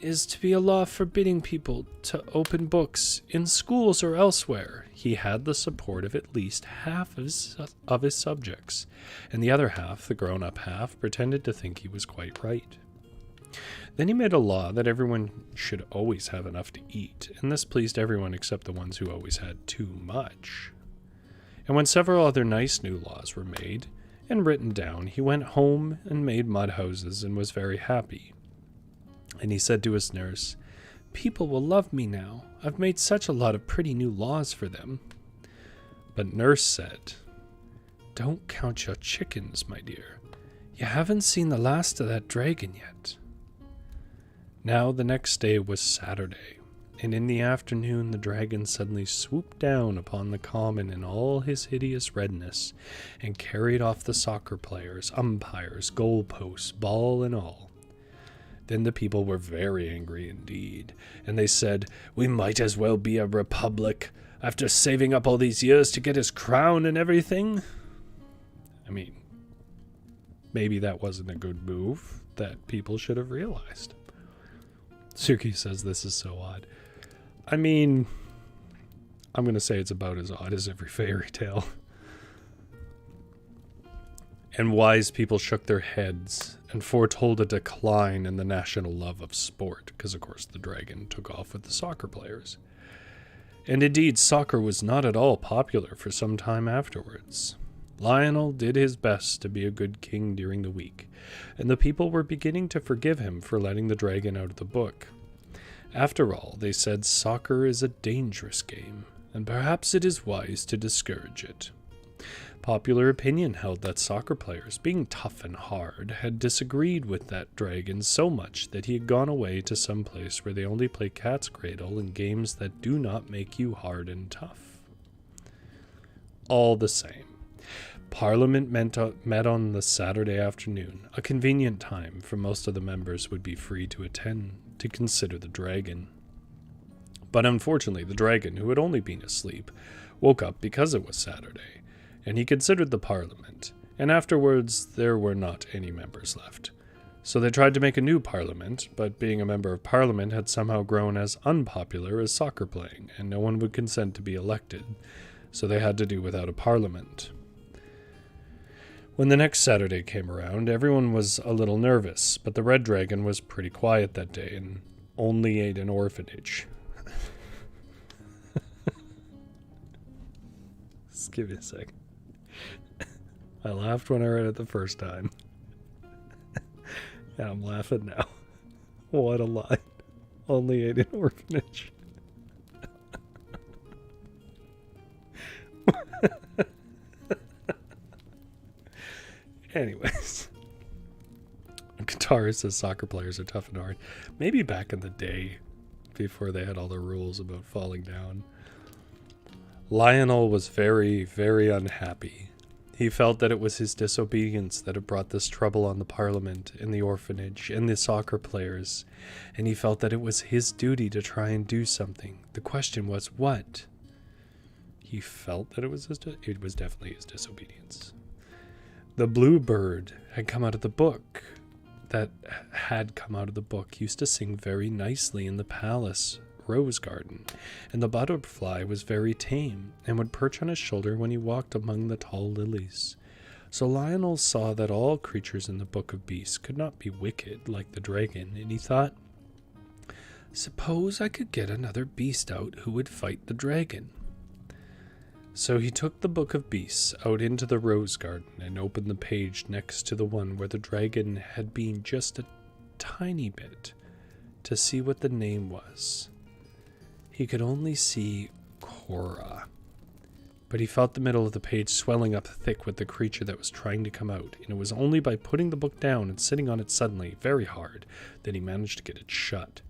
is to be a law forbidding people to open books in schools or elsewhere," he had the support of at least half of his subjects, and the other half, the grown-up half, pretended to think he was quite right. Then he made a law that everyone should always have enough to eat, and this pleased everyone except the ones who always had too much. And when several other nice new laws were made and written down, he went home and made mud houses and was very happy. And he said to his nurse, "People will love me now. I've made such a lot of pretty new laws for them." But nurse said, "Don't count your chickens, my dear. You haven't seen the last of that dragon yet." Now the next day was Saturday, and in the afternoon the dragon suddenly swooped down upon the common in all his hideous redness, and carried off the soccer players, umpires, goalposts, ball and all. Then the people were very angry indeed, and they said, "We might as well be a republic, after saving up all these years to get his crown and everything." I mean, maybe that wasn't a good move that people should have realized. Suki says this is so odd. I mean, I'm going to say it's about as odd as every fairy tale. And wise people shook their heads and foretold a decline in the national love of sport, because of course the dragon took off with the soccer players. And indeed, soccer was not at all popular for some time afterwards. Lionel did his best to be a good king during the week, and the people were beginning to forgive him for letting the dragon out of the book. After all, they said soccer is a dangerous game, and perhaps it is wise to discourage it. Popular opinion held that soccer players, being tough and hard, had disagreed with that dragon so much that he had gone away to some place where they only play cat's cradle and games that do not make you hard and tough. All the same, Parliament met on the Saturday afternoon, a convenient time, for most of the members would be free to attend, to consider the dragon. But unfortunately, the dragon, who had only been asleep, woke up because it was Saturday, and he considered the Parliament, and afterwards there were not any members left. So they tried to make a new Parliament, but being a member of Parliament had somehow grown as unpopular as soccer playing, and no one would consent to be elected, so they had to do without a Parliament. When the next Saturday came around, everyone was a little nervous, but the red dragon was pretty quiet that day and only ate an orphanage. Just give me a sec. I laughed when I read it the first time. And I'm laughing now. What a line. Only ate an orphanage. Anyways. Guitarist says soccer players are tough and hard. Maybe back in the day, before they had all the rules about falling down. Lionel was very, very unhappy. He felt that it was his disobedience that had brought this trouble on the Parliament and the orphanage and the soccer players, and he felt that it was his duty to try and do something. The question was, what? He felt that it was definitely his disobedience. The blue bird had come out of the book. Used to sing very nicely in the palace rose garden, and the butterfly was very tame and would perch on his shoulder when he walked among the tall lilies. So Lionel saw that all creatures in the book of beasts could not be wicked like the dragon, and he thought, suppose I could get another beast out who would fight the dragon. So he took the book of beasts out into the rose garden and opened the page next to the one where the dragon had been just a tiny bit to see what the name was. He could only see Cora, but he felt the middle of the page swelling up thick with the creature that was trying to come out, and it was only by putting the book down and sitting on it suddenly, very hard, that he managed to get it shut.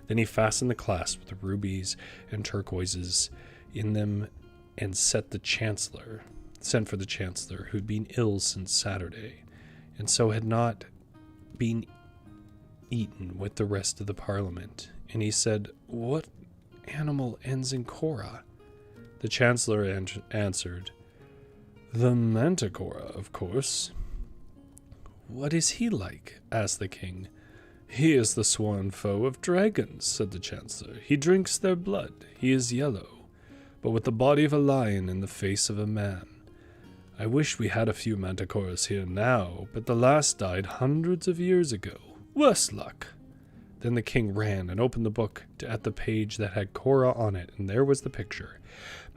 Then he fastened the clasp with the rubies and turquoises in them and sent for the Chancellor, who'd been ill since Saturday, and so had not been eaten with the rest of the Parliament. And he said, "What animal ends in Cora?" The Chancellor answered, "The Manticora, of course." "What is he like?" asked the king. "He is the sworn foe of dragons," said the Chancellor. "He drinks their blood. He is yellow, but with the body of a lion and the face of a man. I wish we had a few Manticoras here now, but the last died hundreds of years ago. Worse luck." Then the king ran and opened the book at the page that had Cora on it, and there was the picture.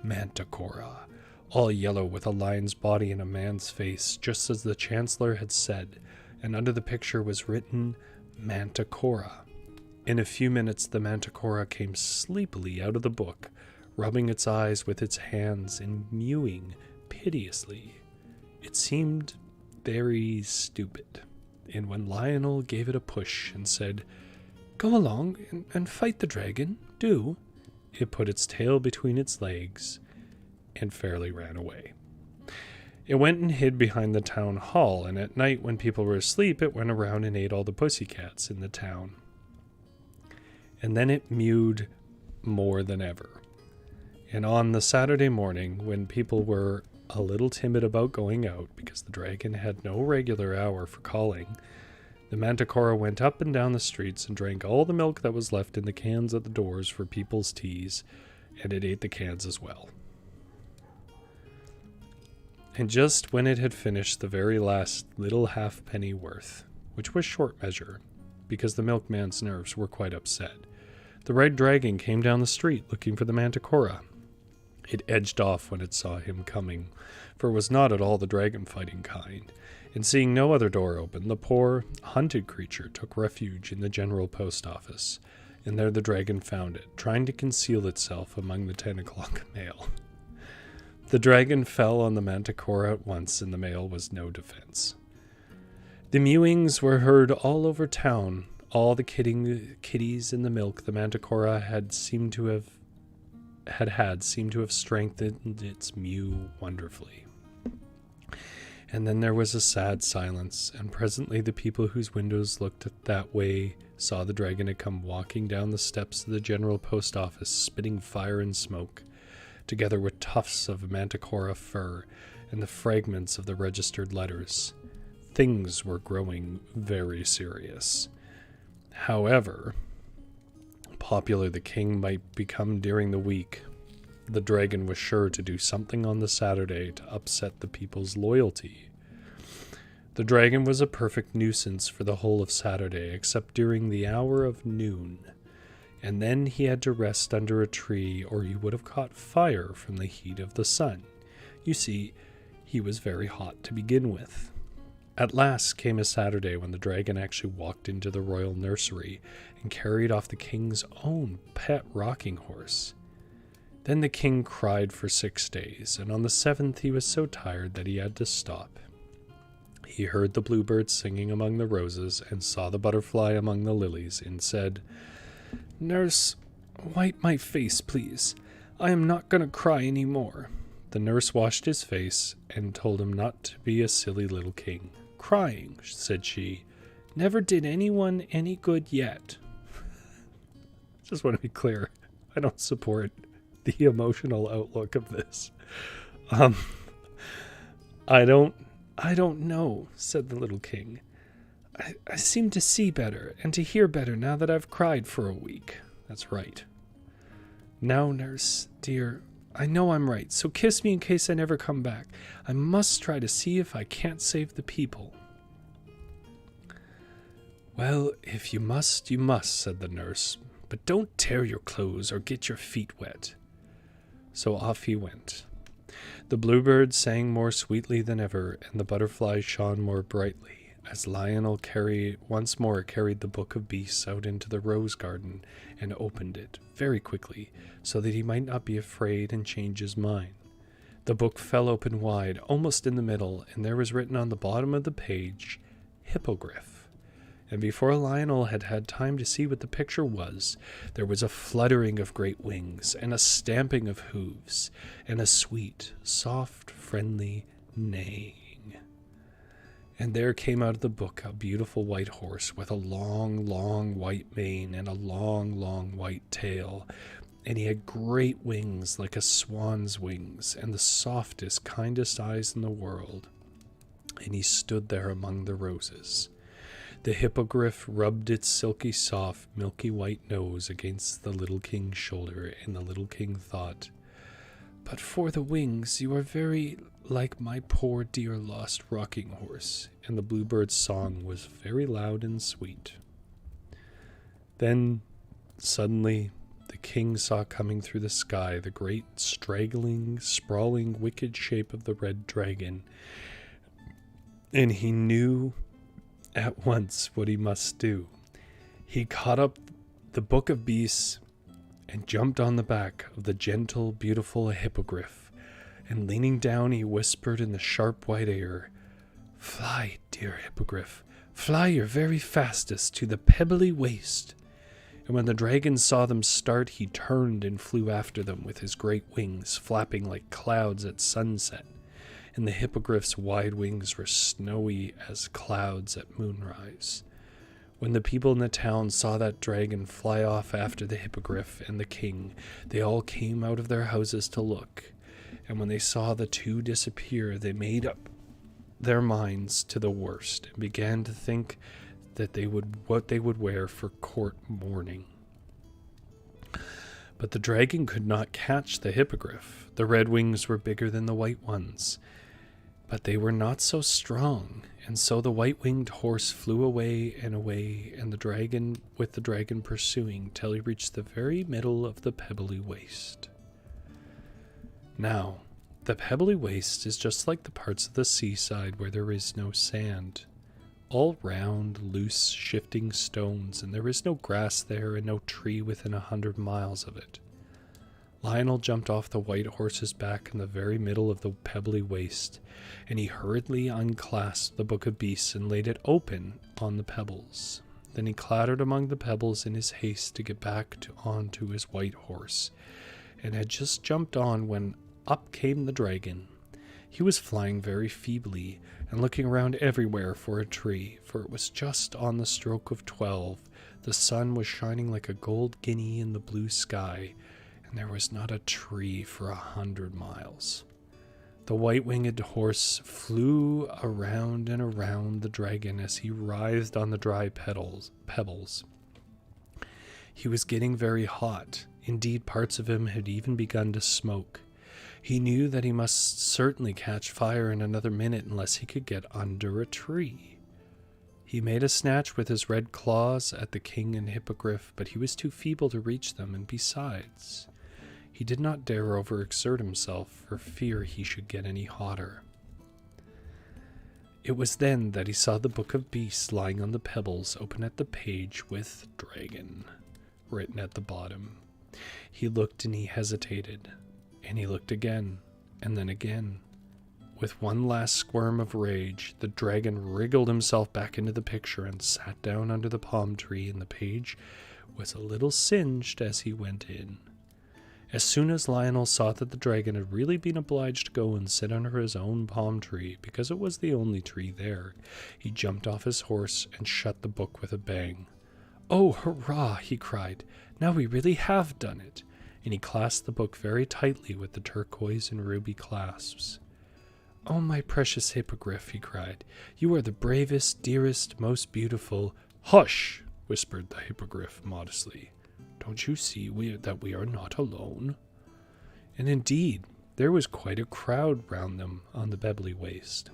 Manticora, all yellow with a lion's body and a man's face, just as the Chancellor had said, and under the picture was written Manticora. In a few minutes the Manticora came sleepily out of the book, rubbing its eyes with its hands and mewing piteously. It seemed very stupid, and when Lionel gave it a push and said, "Go along and fight the dragon, do," it put its tail between its legs and fairly ran away. It went and hid behind the town hall, and at night when people were asleep, it went around and ate all the pussycats in the town. And then it mewed more than ever. And on the Saturday morning, when people were a little timid about going out because the dragon had no regular hour for calling, the Manticora went up and down the streets and drank all the milk that was left in the cans at the doors for people's teas, and it ate the cans as well. And just when it had finished the very last little halfpenny worth, which was short measure, because the milkman's nerves were quite upset, the red dragon came down the street looking for the Manticora. It edged off when it saw him coming, for it was not at all the dragon-fighting kind, and seeing no other door open, the poor, hunted creature took refuge in the general post office, and there the dragon found it, trying to conceal itself among the 10 o'clock mail. The dragon fell on the Manticora at once, and the mail was no defense. The mewings were heard all over town. All the kitties in the milk the Manticora seemed to have strengthened its mew wonderfully. And then there was a sad silence, and presently the people whose windows looked that way saw the dragon had come walking down the steps of the general post office, spitting fire and smoke, together with tufts of Manticora fur and the fragments of the registered letters. Things were growing very serious. However popular the king might become during the week, the dragon was sure to do something on the Saturday to upset the people's loyalty. The dragon was a perfect nuisance for the whole of Saturday, except during the hour of noon, and then he had to rest under a tree, or he would have caught fire from the heat of the sun. You see, he was very hot to begin with. At last came a Saturday when the dragon actually walked into the royal nursery and carried off the king's own pet rocking horse. Then the king cried for 6 days, and on the 7th he was so tired that he had to stop. He heard the bluebird singing among the roses and saw the butterfly among the lilies, and said, "Nurse, wipe my face, please. I am not going to cry any more." The nurse washed his face and told him not to be a silly little king. "Crying," said she, "never did anyone any good yet." Just want to be clear, I don't support the emotional outlook of this. I don't know, said the little king. I seem to see better and to hear better now that I've cried for a week. That's right. Now, nurse, dear, I know I'm right, so kiss me in case I never come back. I must try to see if I can't save the people. Well, if you must, said the nurse, but don't tear your clothes or get your feet wet. So off he went. The bluebird sang more sweetly than ever, and the butterfly shone more brightly, as Lionel once more carried the book of beasts out into the rose garden and opened it very quickly, so that he might not be afraid and change his mind. The book fell open wide, almost in the middle, and there was written on the bottom of the page, Hippogriff. And before Lionel had had time to see what the picture was, there was a fluttering of great wings, and a stamping of hooves, and a sweet, soft, friendly neighing. And there came out of the book a beautiful white horse with a long, long white mane and a long, long white tail. And he had great wings like a swan's wings, and the softest, kindest eyes in the world. And he stood there among the roses. The hippogriff rubbed its silky, soft, milky white nose against the little king's shoulder, and the little king thought, "But for the wings, you are very like my poor dear lost rocking horse." And the bluebird's song was very loud and sweet. Then, suddenly, the king saw coming through the sky the great, straggling, sprawling, wicked shape of the red dragon, and he knew at once what he must do. He caught up the book of beasts and jumped on the back of the gentle, beautiful hippogriff, and leaning down he whispered in the sharp white air, "Fly, dear hippogriff, fly your very fastest to the pebbly waste." And when the dragon saw them start, he turned and flew after them with his great wings flapping like clouds at sunset, and the hippogriff's wide wings were snowy as clouds at moonrise. When the people in the town saw that dragon fly off after the hippogriff and the king, they all came out of their houses to look, and when they saw the two disappear, they made up their minds to the worst and began to think that what they would wear for court mourning. But the dragon could not catch the hippogriff. The red wings were bigger than the white ones, but they were not so strong, and so the white-winged horse flew away, and the dragon pursuing till he reached the very middle of the pebbly waste. Now, the pebbly waste is just like the parts of the seaside where there is no sand. All round, loose, shifting stones, and there is no grass there and no tree within 100 miles of it. Lionel jumped off the white horse's back in the very middle of the pebbly waste, and he hurriedly unclasped the book of beasts and laid it open on the pebbles. Then he clattered among the pebbles in his haste to get back onto his white horse, and had just jumped on when up came the dragon. He was flying very feebly and looking around everywhere for a tree, for it was just on the stroke of 12. The sun was shining like a gold guinea in the blue sky, and there was not a tree for 100 miles. The white-winged horse flew around and around the dragon as he writhed on the dry pebbles. He was getting very hot. Indeed, parts of him had even begun to smoke. He knew that he must certainly catch fire in another minute unless he could get under a tree. He made a snatch with his red claws at the king and hippogriff, but he was too feeble to reach them, and besides, he did not dare overexert himself for fear he should get any hotter. It was then that he saw the book of beasts lying on the pebbles, open at the page with "Dragon" written at the bottom. He looked and he hesitated, and he looked again, and then again. With one last squirm of rage, the dragon wriggled himself back into the picture and sat down under the palm tree, and the page was a little singed as he went in. As soon as Lionel saw that the dragon had really been obliged to go and sit under his own palm tree, because it was the only tree there, he jumped off his horse and shut the book with a bang. "Oh, hurrah!" he cried. "Now we really have done it!" And he clasped the book very tightly with the turquoise and ruby clasps. "Oh, my precious hippogriff," he cried, "you are the bravest, dearest, most beautiful—" "Hush!" whispered the hippogriff modestly. "Don't you see that we are not alone?" And indeed, there was quite a crowd round them on the pebbly waste.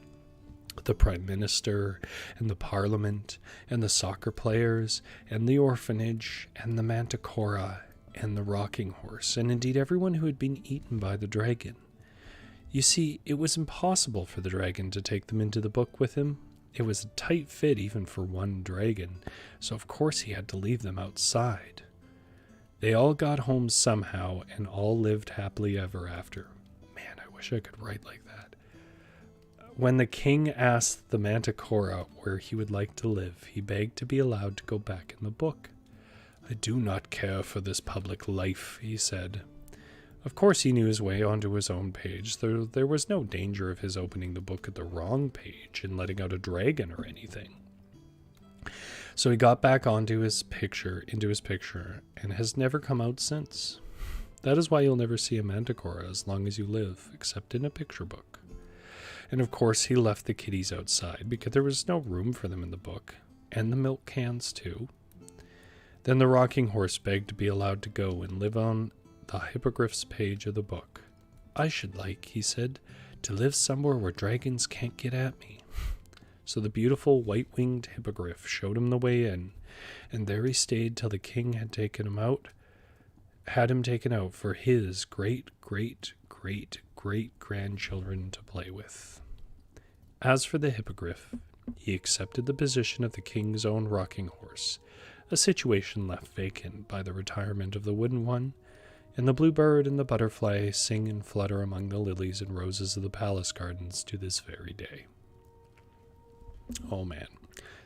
The Prime Minister, and the Parliament, and the soccer players, and the orphanage, and the manticora, and the rocking horse, and indeed everyone who had been eaten by the dragon. You see, it was impossible for the dragon to take them into the book with him. It was a tight fit even for one dragon, so of course he had to leave them outside. They all got home somehow, and all lived happily ever after. Man, I wish I could write like that. When the king asked the Manticora where he would like to live, he begged to be allowed to go back in the book. I do not care for this public life, he said. Of course he knew his way onto his own page. There was no danger of his opening the book at the wrong page and letting out a dragon or anything. So he got back into his picture, and has never come out since. That is why you'll never see a Manticora as long as you live, except in a picture book. And of course he left the kitties outside because there was no room for them in the book, and the milk cans too. Then the rocking horse begged to be allowed to go and live on the hippogriff's page of the book. I should like, he said, to live somewhere where dragons can't get at me. So the beautiful white-winged hippogriff showed him the way in, and there he stayed till the king had him taken out for his great-great-great-great-grandchildren to play with. As for the hippogriff, he accepted the position of the king's own rocking horse, a situation left vacant by the retirement of the wooden one, and the bluebird and the butterfly sing and flutter among the lilies and roses of the palace gardens to this very day. Oh man,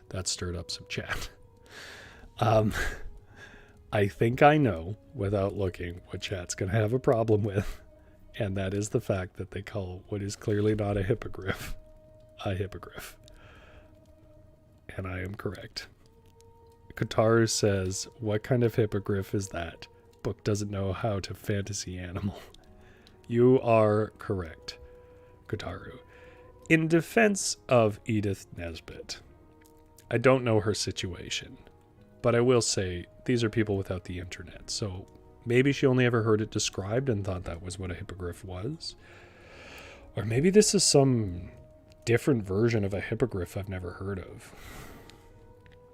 that stirred up some chat. I think I know, without looking, what chat's going to have a problem with, and that is the fact that they call what is clearly not a hippogriff. And I am correct. Kotaru says, what kind of hippogriff is that? Book doesn't know how to fantasy animal. You are correct, Kotaru. In defense of Edith Nesbit, I don't know her situation, but I will say these are people without the internet, so maybe she only ever heard it described and thought that was what a hippogriff was. Or maybe this is some different version of a hippogriff I've never heard of.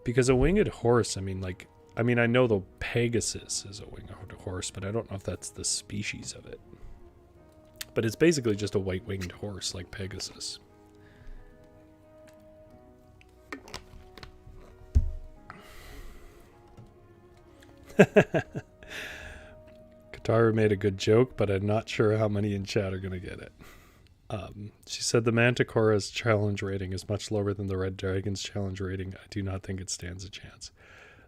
Because a winged horse, I know the Pegasus is a winged horse, but I don't know if that's the species of it. But it's basically just a white-winged horse like Pegasus. Kataru made a good joke, but I'm not sure how many in chat are going to get it. She said the Manticora's challenge rating is much lower than the Red Dragon's challenge rating. I do not think it stands a chance.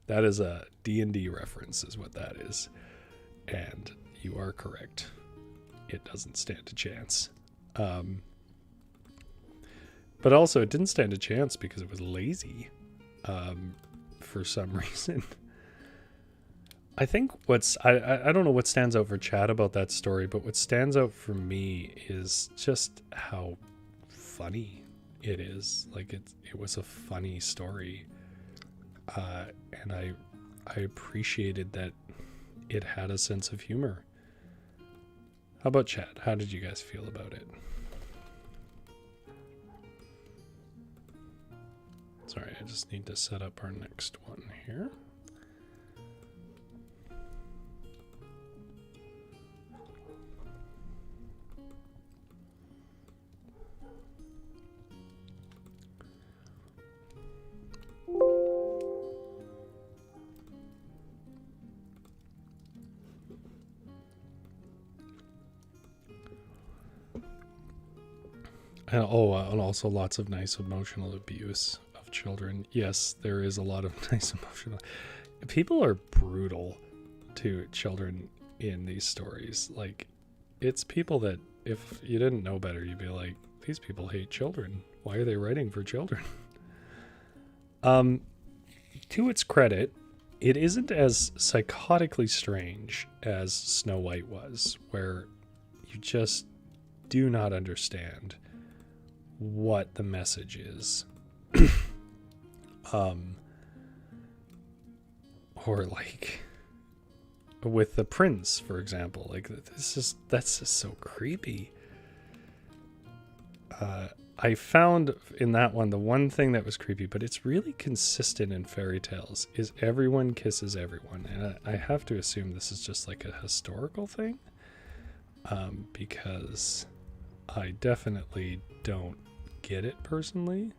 That is a D&D reference is what that is. And you are correct. It doesn't stand a chance. But also it didn't stand a chance because it was lazy for some reason. I think I don't know what stands out for chat about that story, but what stands out for me is just how funny it is. Like it was a funny story. And I appreciated that it had a sense of humor. How about chat? How did you guys feel about it? Sorry, I just need to set up our next one here. And also lots of nice emotional abuse of children. Yes, there is a lot of nice emotional. People are brutal to children in these stories. Like, it's people that if you didn't know better, you'd be like, these people hate children. Why are they writing for children? To its credit, it isn't as psychotically strange as Snow White was, where you just do not understand what the message is. Or like with the prince, for example, like that's just so creepy. I found in that one, the one thing that was creepy, but it's really consistent in fairy tales, is everyone kisses everyone. And I have to assume this is just like a historical thing, because I definitely don't get it personally.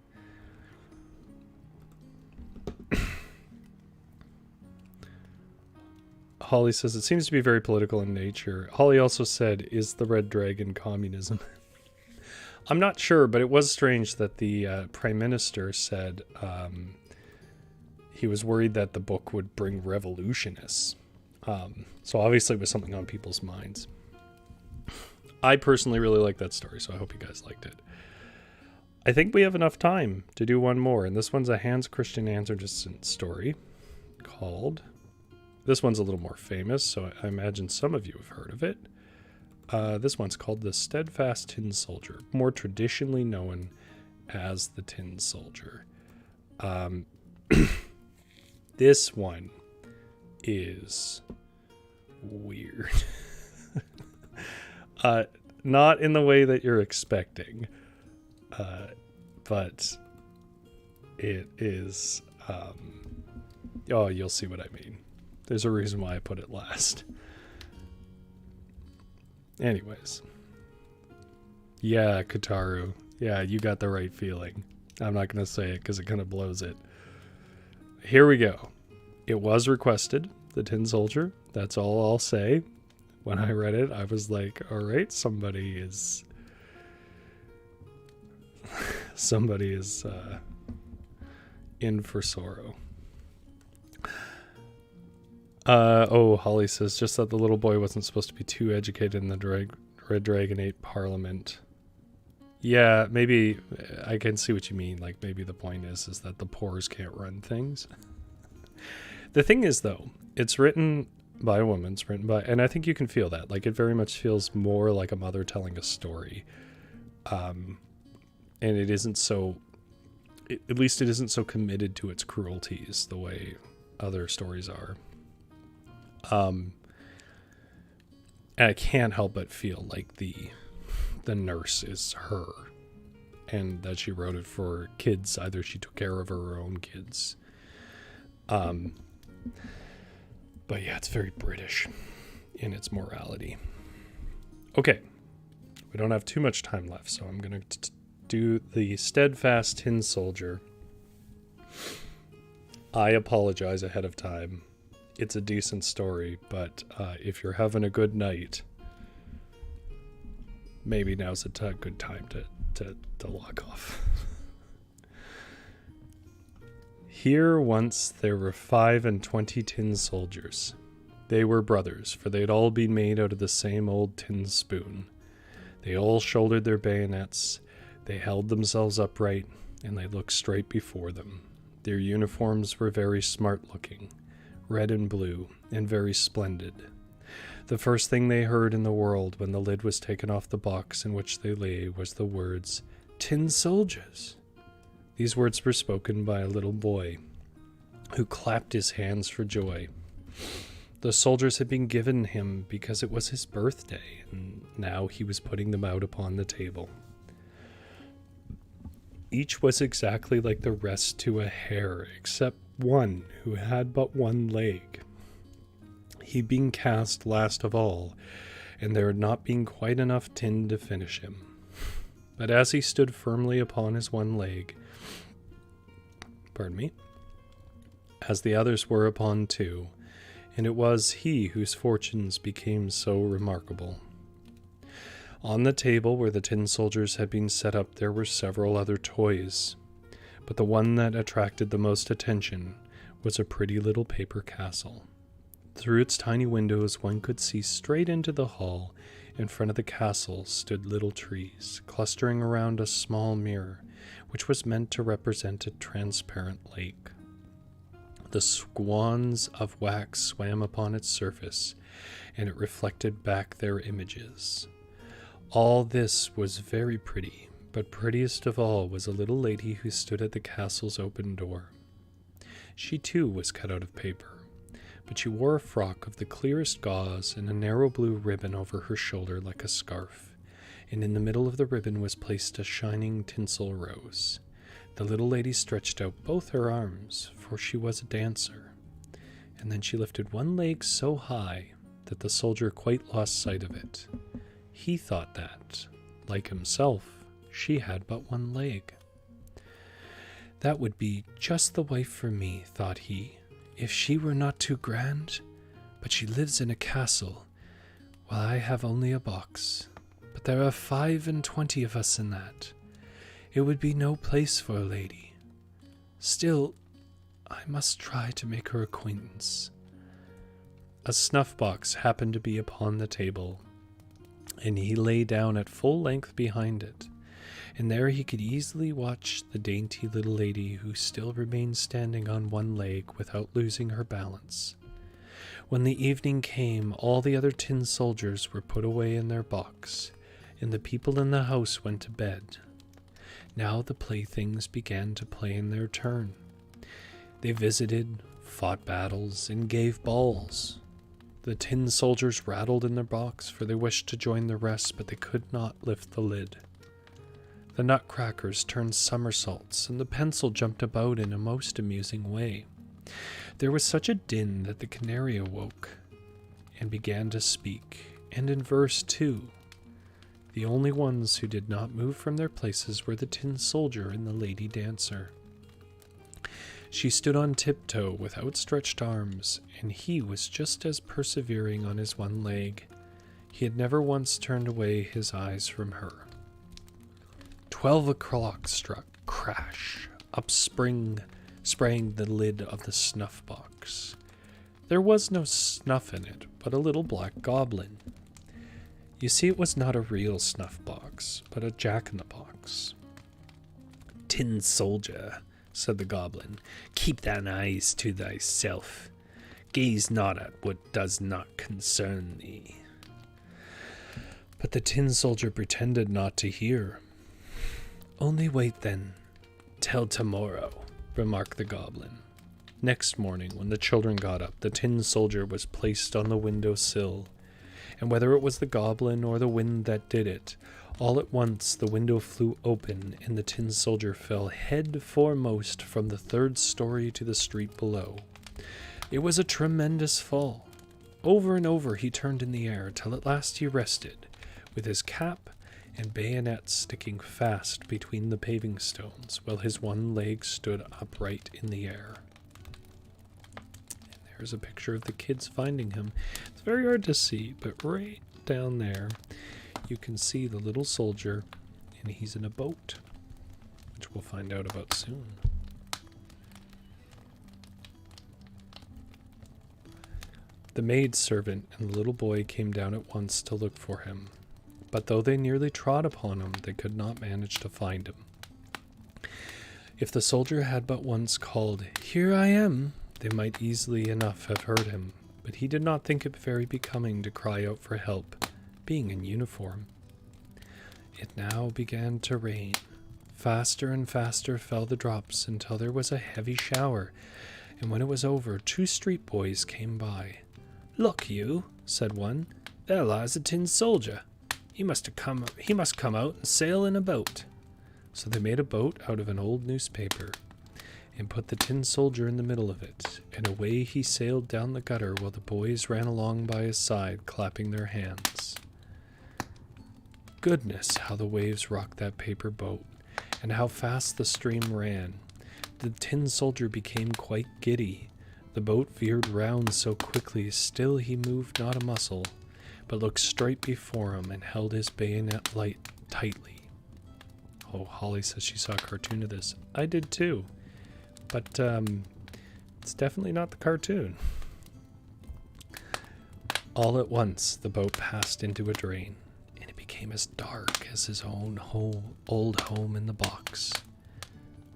Holly says it seems to be very political in nature. Holly also said, is the Red Dragon communism? I'm not sure, but it was strange that the Prime Minister said he was worried that the book would bring revolutionists. So obviously it was something on people's minds. I personally really like that story, so I hope you guys liked it. I think we have enough time to do one more, and this one's a Hans Christian Andersen story called... This one's a little more famous, so I imagine some of you have heard of it. This one's called The Steadfast Tin Soldier, more traditionally known as the Tin Soldier. This one is weird. Not in the way that you're expecting, but it is... oh, you'll see what I mean. There's a reason why I put it last. Anyways. Yeah, Kataru. Yeah, you got the right feeling. I'm not going to say it because it kind of blows it. Here we go. It was requested, the Tin Soldier. That's all I'll say. When I read it, I was like, all right, somebody is in for sorrow. Holly says, just that the little boy wasn't supposed to be too educated in the Red Dragon 8 Parliament. Yeah, maybe I can see what you mean. Like, maybe the point is that the poors can't run things. The thing is, though, it's written by a woman. It's written by, and I think you can feel that. Like, it very much feels more like a mother telling a story. And it isn't so, at least it isn't so committed to its cruelties the way other stories are. And I can't help but feel like the nurse is her, and that she wrote it for kids. Either she took care of her own kids. But yeah, it's very British in its morality. Okay, we don't have too much time left, so I'm going to do the Steadfast Tin Soldier. I apologize ahead of time. It's a decent story, but if you're having a good night, maybe now's a good time to log off. Here once there were 25 tin soldiers. They were brothers, for they'd all been made out of the same old tin spoon. They all shouldered their bayonets, they held themselves upright, and they looked straight before them. Their uniforms were very smart-looking, red and blue, and very splendid. The first thing they heard in the world when the lid was taken off the box in which they lay was the words, "Tin soldiers." These words were spoken by a little boy, who clapped his hands for joy. The soldiers had been given him because it was his birthday, and now he was putting them out upon the table. Each was exactly like the rest to a hair, except one who had but one leg. He being cast last of all, and there had not been quite enough tin to finish him. But as he stood firmly upon his one leg, as the others were upon two, and it was he whose fortunes became so remarkable. On the table where the tin soldiers had been set up there were several other toys, but the one that attracted the most attention was a pretty little paper castle. Through its tiny windows one could see straight into the hall. In front of the castle stood little trees, clustering around a small mirror, which was meant to represent a transparent lake. The swans of wax swam upon its surface, and it reflected back their images. All this was very pretty, but prettiest of all was a little lady who stood at the castle's open door. She too was cut out of paper, but she wore a frock of the clearest gauze and a narrow blue ribbon over her shoulder like a scarf, and in the middle of the ribbon was placed a shining tinsel rose. The little lady stretched out both her arms, for she was a dancer, and then she lifted one leg so high that the soldier quite lost sight of it. He thought that, like himself, she had but one leg. That would be just the wife for me, thought he, if she were not too grand, but she lives in a castle, while I have only a box. But there are 25 of us in that. It would be no place for a lady. Still, I must try to make her acquaintance. A snuff box happened to be upon the table, and he lay down at full length behind it, and there he could easily watch the dainty little lady who still remained standing on one leg without losing her balance. When the evening came, all the other tin soldiers were put away in their box, and the people in the house went to bed. Now the playthings began to play in their turn. They visited, fought battles, and gave balls. The tin soldiers rattled in their box, for they wished to join the rest, but they could not lift the lid. The nutcrackers turned somersaults, and the pencil jumped about in a most amusing way. There was such a din that the canary awoke, and began to speak, and in verse too. The only ones who did not move from their places were the tin soldier and the lady dancer. She stood on tiptoe with outstretched arms, and he was just as persevering on his one leg. He had never once turned away his eyes from her. 12 o'clock struck. Crash! Up sprang the lid of the snuff box. There was no snuff in it, but a little black goblin. You see, it was not a real snuff box, but a jack-in-the-box. "Tin soldier," said the goblin, "keep thine eyes to thyself. Gaze not at what does not concern thee." But the tin soldier pretended not to hear. "Only wait then, till tomorrow," remarked the goblin. Next morning, when the children got up, the tin soldier was placed on the window sill, and whether it was the goblin or the wind that did it, all at once the window flew open, and the tin soldier fell head foremost from the 3rd story to the street below. It was a tremendous fall. Over and over he turned in the air, till at last he rested, with his cap and bayonet sticking fast between the paving stones, while his one leg stood upright in the air. And there's a picture of the kids finding him. It's very hard to see, but right down there you can see the little soldier, and he's in a boat, which we'll find out about soon. The maidservant and the little boy came down at once to look for him, but though they nearly trod upon him, they could not manage to find him. If the soldier had but once called, "Here I am," they might easily enough have heard him, but he did not think it very becoming to cry out for help, being in uniform. It now began to rain. Faster and faster fell the drops until there was a heavy shower, and when it was over, 2 street boys came by. "Look you," said one, "there lies a tin soldier. He must come out and sail in a boat." So they made a boat out of an old newspaper, and put the tin soldier in the middle of it, and away he sailed down the gutter while the boys ran along by his side, clapping their hands. Goodness, how the waves rocked that paper boat, and how fast the stream ran. The tin soldier became quite giddy. The boat veered round so quickly, still he moved not a muscle, but looked straight before him and held his bayonet tightly. Oh, Holly says she saw a cartoon of this. I did too, but it's definitely not the cartoon. All at once, the boat passed into a drain, and it became as dark as his own old home in the box.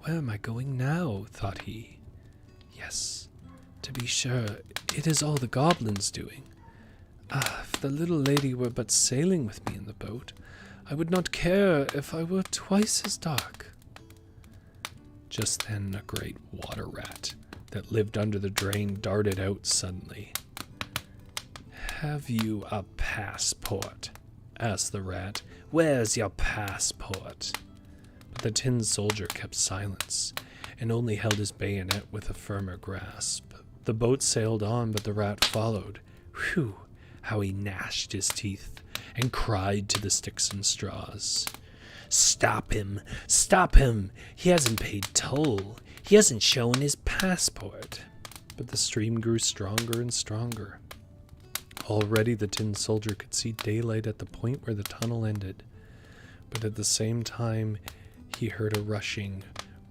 "Where am I going now?" thought he. "Yes, to be sure, it is all the goblins doing. Ah, if the little lady were but sailing with me in the boat, I would not care if I were twice as dark." Just then a great water rat that lived under the drain darted out suddenly. "Have you a passport?" asked the rat. "Where's your passport?" But the tin soldier kept silence, and only held his bayonet with a firmer grasp. The boat sailed on, but the rat followed. Whew! How he gnashed his teeth, and cried to the sticks and straws. "Stop him! Stop him! He hasn't paid toll. He hasn't shown his passport." But the stream grew stronger and stronger. Already the tin soldier could see daylight at the point where the tunnel ended, but at the same time he heard a rushing,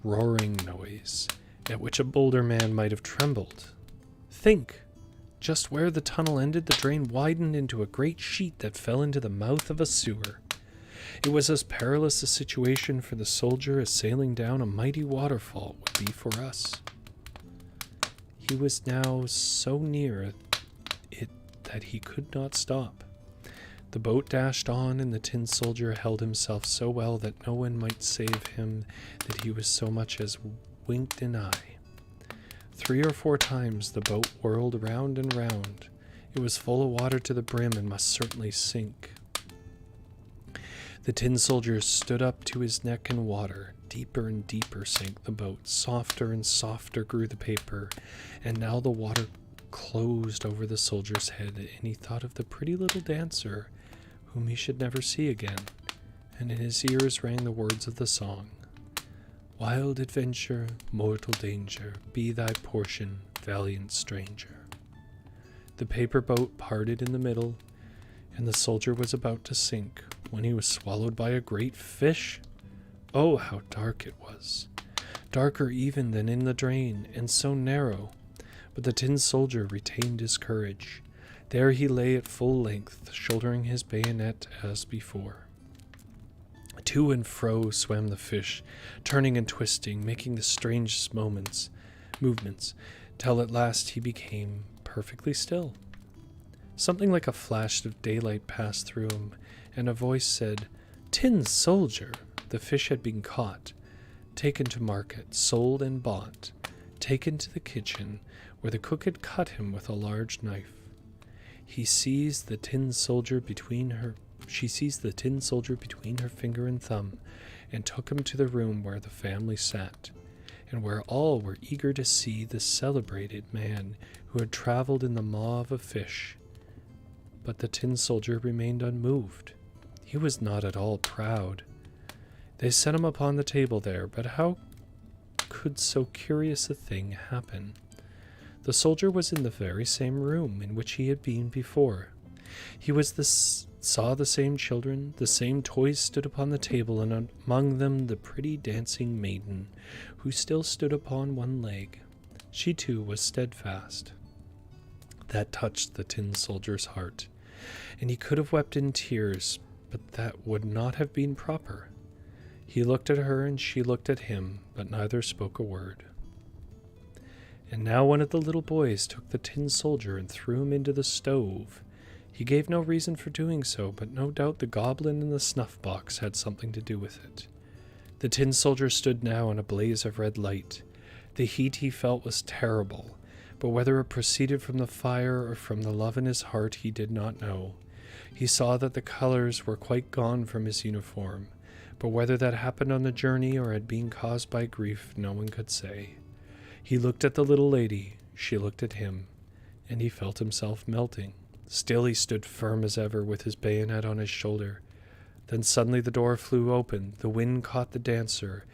roaring noise, at which a bolder man might have trembled. Think! Just where the tunnel ended, the drain widened into a great sheet that fell into the mouth of a sewer. It was as perilous a situation for the soldier as sailing down a mighty waterfall would be for us. He was now so near it that he could not stop. The boat dashed on, and the tin soldier held himself so well that no one might save him that he was so much as winked an eye. 3 or 4 times the boat whirled round and round. It was full of water to the brim and must certainly sink. The tin soldier stood up to his neck in water. Deeper and deeper sank the boat. Softer and softer grew the paper, and now the water closed over the soldier's head, and he thought of the pretty little dancer whom he should never see again, and in his ears rang the words of the song. Wild adventure, mortal danger, be thy portion, valiant stranger. The paper boat parted in the middle, and the soldier was about to sink, when he was swallowed by a great fish. Oh, how dark it was! Darker even than in the drain, and so narrow. But the tin soldier retained his courage. There he lay at full length, shouldering his bayonet as before. To and fro swam the fish, turning and twisting, making the strangest movements, till at last he became perfectly still. Something like a flash of daylight passed through him, and a voice said, "Tin soldier!" The fish had been caught, taken to market, sold and bought, taken to the kitchen, where the cook had cut him with a large knife. She seized the tin soldier between her finger and thumb, and took him to the room where the family sat, and where all were eager to see the celebrated man who had traveled in the maw of a fish. But the tin soldier remained unmoved. He was not at all proud. They set him upon the table there, but how could so curious a thing happen? The soldier was in the very same room in which he had been before. He saw the same children, the same toys stood upon the table, and among them the pretty dancing maiden, who still stood upon one leg. She too was Steadfast. That touched the tin soldier's heart, and he could have wept in tears, but that would not have been proper. He looked at her, and she looked at him, but neither spoke a word. And now one of the little boys took the tin soldier and threw him into the stove. He gave no reason for doing so, but no doubt the goblin in the snuff box had something to do with it. The tin soldier stood now in a blaze of red light. The heat he felt was terrible, but whether it proceeded from the fire or from the love in his heart he did not know. He saw that the colors were quite gone from his uniform, but whether that happened on the journey or had been caused by grief, no one could say. He looked at the little lady, she looked at him, and he felt himself melting. Still he stood firm as ever, with his bayonet on his shoulder. Then suddenly the door flew open, the wind caught the dancer,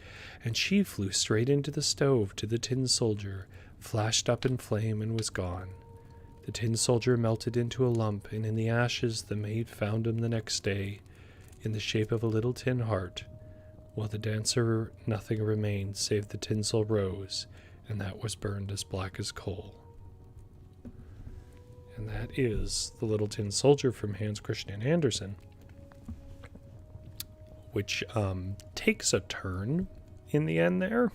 and she flew straight into the stove to the tin soldier, flashed up in flame, and was gone. The tin soldier melted into a lump, and in the ashes the maid found him the next day, in the shape of a little tin heart. While the dancer nothing remained save the tinsel rose, and that was burned as black as coal. And that is The Little Tin Soldier from Hans Christian Andersen, which takes a turn in the end there.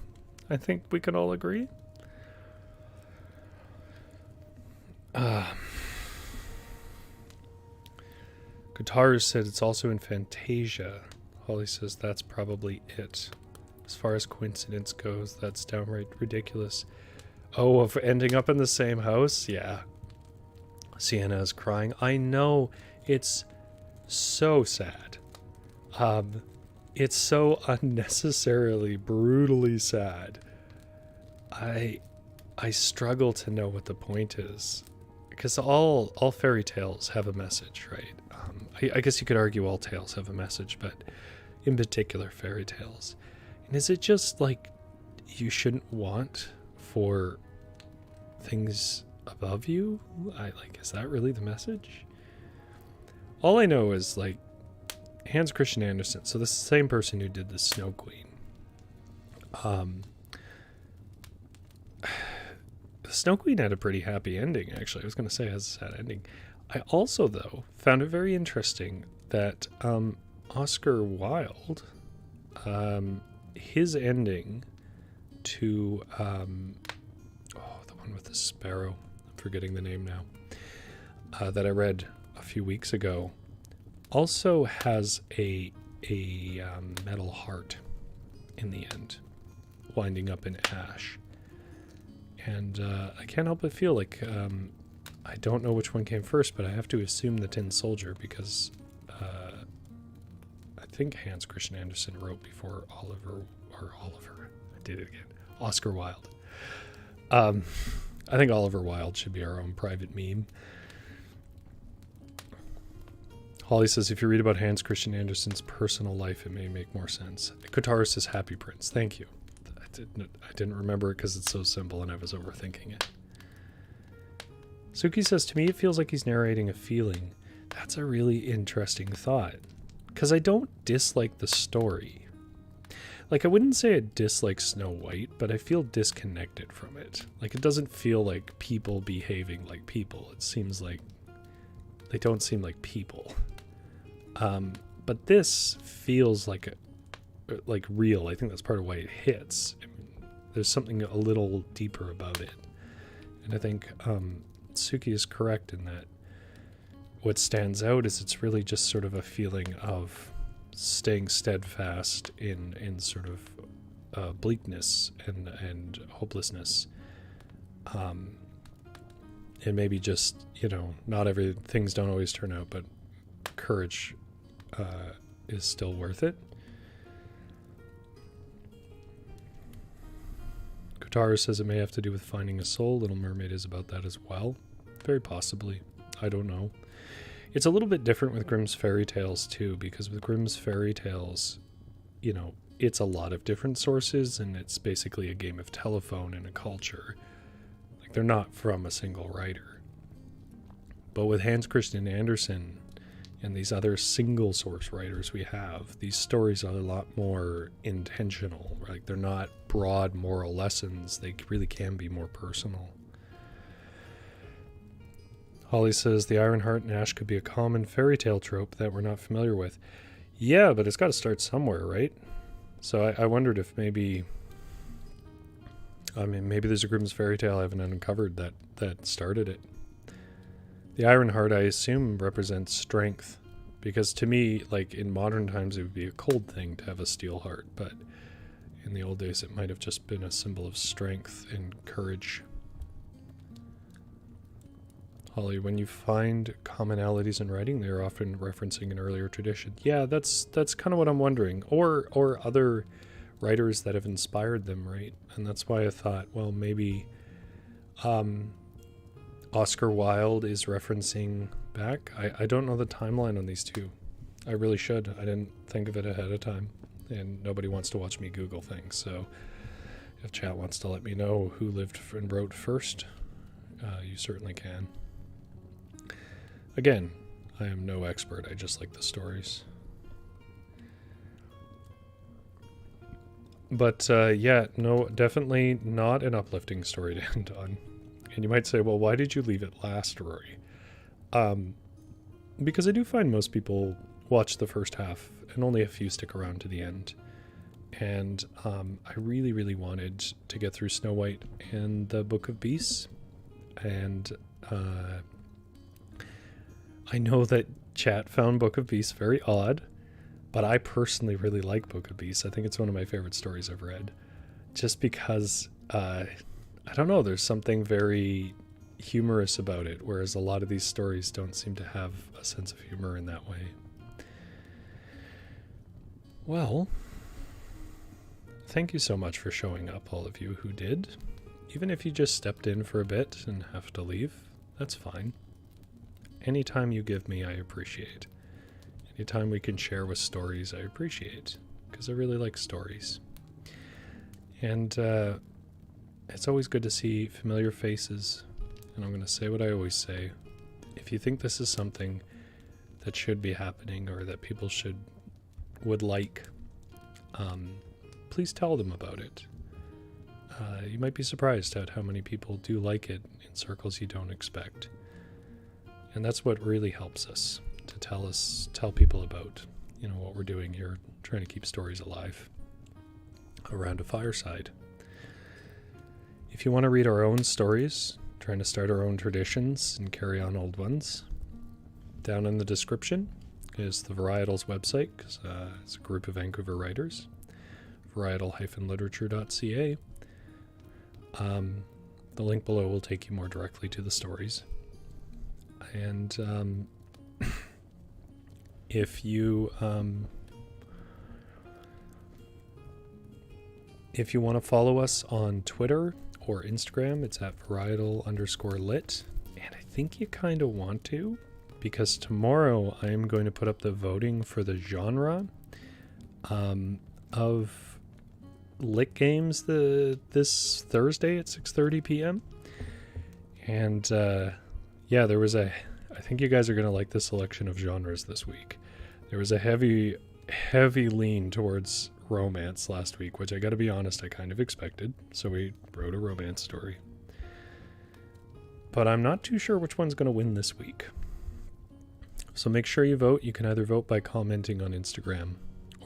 I think we can all agree. Guitars said it's also in Fantasia. Holly says that's probably it. As far as coincidence goes, that's downright ridiculous. Oh, of ending up in the same house? Yeah. Sienna is crying. I know, it's so sad. It's so unnecessarily, brutally sad. I struggle to know what the point is, because all fairy tales have a message, right? I guess you could argue all tales have a message, but in particular fairy tales. And is it just like you shouldn't want for things above you. Is that really the message? All I know is like Hans Christian Andersen. So this is the same person who did the Snow Queen. The Snow Queen had a pretty happy ending, actually. I was going to say it has a sad ending. I also, though, found it very interesting that Oscar Wilde, his ending to the one with the sparrow, I'm forgetting the name now, that I read a few weeks ago, also has a metal heart in the end, winding up in ash. And I can't help but feel like I don't know which one came first, but I have to assume the Tin Soldier, because I think Hans Christian Andersen wrote before Oscar Wilde. I think Oliver Wilde should be our own private meme. Holly says, if you read about Hans Christian Andersen's personal life, it may make more sense. Kotaru says, Happy Prince. Thank you. I didn't remember it because it's so simple and I was overthinking it. Suki says, to me, it feels like he's narrating a feeling. That's a really interesting thought. Because I don't dislike the story. Like, I wouldn't say I dislike Snow White, but I feel disconnected from it. Like, it doesn't feel like people behaving like people. It seems like they don't seem like people. But this feels like real. I think that's part of why it hits. I mean, there's something a little deeper about it. And I think Suki is correct in that what stands out is it's really just sort of a feeling of staying steadfast in sort of bleakness and hopelessness. And maybe just, not things don't always turn out, but courage is still worth it. Kotaru says it may have to do with finding a soul. Little Mermaid is about that as well. Very possibly. I don't know. It's a little bit different with Grimm's fairy tales too, because with Grimm's fairy tales, it's a lot of different sources and it's basically a game of telephone and a culture. Like, they're not from a single writer. But with Hans Christian Andersen and these other single source writers we have, these stories are a lot more intentional. Like, they're not broad moral lessons. They really can be more personal. Holly says the Iron Heart and Ash could be a common fairy tale trope that we're not familiar with. Yeah, but it's got to start somewhere, right? So I wondered if maybe there's a Grimm's fairy tale I haven't uncovered that started it. The Iron Heart, I assume, represents strength, because to me, like, in modern times, it would be a cold thing to have a steel heart, but in the old days, it might have just been a symbol of strength and courage. Holly, when you find commonalities in writing, they're often referencing an earlier tradition. Yeah, that's kind of what I'm wondering. Or other writers that have inspired them, right? And that's why I thought, well, maybe Oscar Wilde is referencing back. I don't know the timeline on these two. I really should. I didn't think of it ahead of time. And nobody wants to watch me Google things. So if chat wants to let me know who lived and wrote first, you certainly can. Again, I am no expert. I just like the stories. But yeah, no, definitely not an uplifting story to end on. And you might say, well, why did you leave it last, Rory? Because I do find most people watch the first half and only a few stick around to the end. And I really, really wanted to get through Snow White and the Book of Beasts. And I know that chat found Book of Beasts very odd, but I personally really like Book of Beasts. I think it's one of my favorite stories I've read. Just because, I don't know, there's something very humorous about it, whereas a lot of these stories don't seem to have a sense of humor in that way. Well, thank you so much for showing up, all of you who did. Even if you just stepped in for a bit and have to leave, that's fine. Any time you give me, I appreciate. Anytime we can share with stories, I appreciate, because I really like stories. And it's always good to see familiar faces and I'm going to say what I always say. If you think this is something that should be happening or that people would like, please tell them about it. You might be surprised at how many people do like it in circles you don't expect. And that's what really helps us, to tell people about, what we're doing here, trying to keep stories alive around a fireside. If you want to read our own stories, trying to start our own traditions and carry on old ones, down in the description is the Varietals website, because it's a group of Vancouver writers, varietal-literature.ca. The link below will take you more directly to the stories. And if you want to follow us on Twitter or Instagram, it's at varietal_lit. And I think you kind of want to, because tomorrow I am going to put up the voting for the genre of lit games this Thursday at 6:30 p.m. And there was I think you guys are going to like the selection of genres this week. There was a heavy lean towards romance last week, which I got to be honest, I kind of expected. So we wrote a romance story. But I'm not too sure which one's going to win this week. So make sure you vote. You can either vote by commenting on Instagram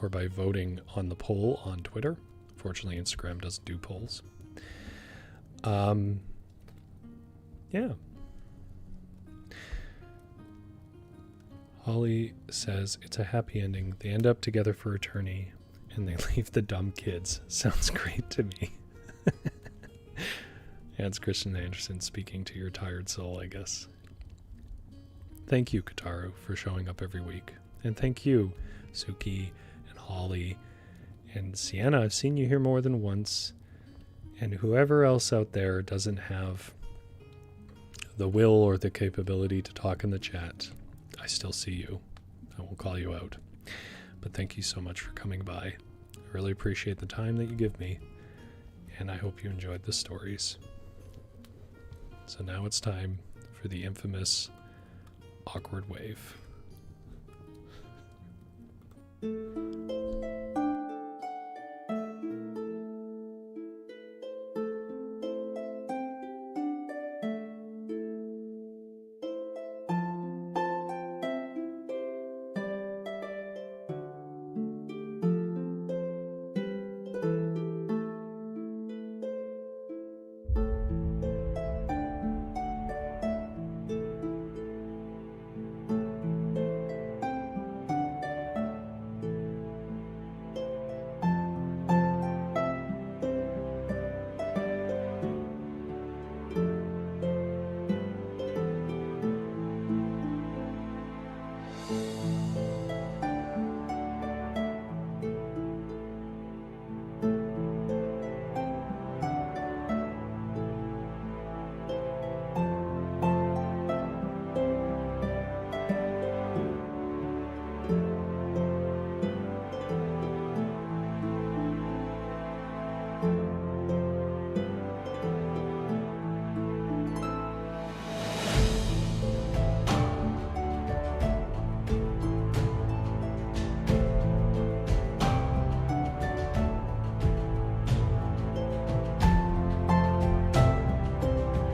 or by voting on the poll on Twitter. Fortunately, Instagram doesn't do polls. Yeah. Holly says it's a happy ending. They end up together for eternity and they leave the dumb kids. Sounds great to me. Yeah, it's Christian Anderson speaking to your tired soul, I guess. Thank you, Kataru, for showing up every week. And thank you, Suki and Holly and Sienna. I've seen you here more than once. And whoever else out there doesn't have the will or the capability to talk in the chat, I still see you. I won't call you out. But thank you so much for coming by. I really appreciate the time that you give me. And I hope you enjoyed the stories. So now it's time for the infamous awkward wave.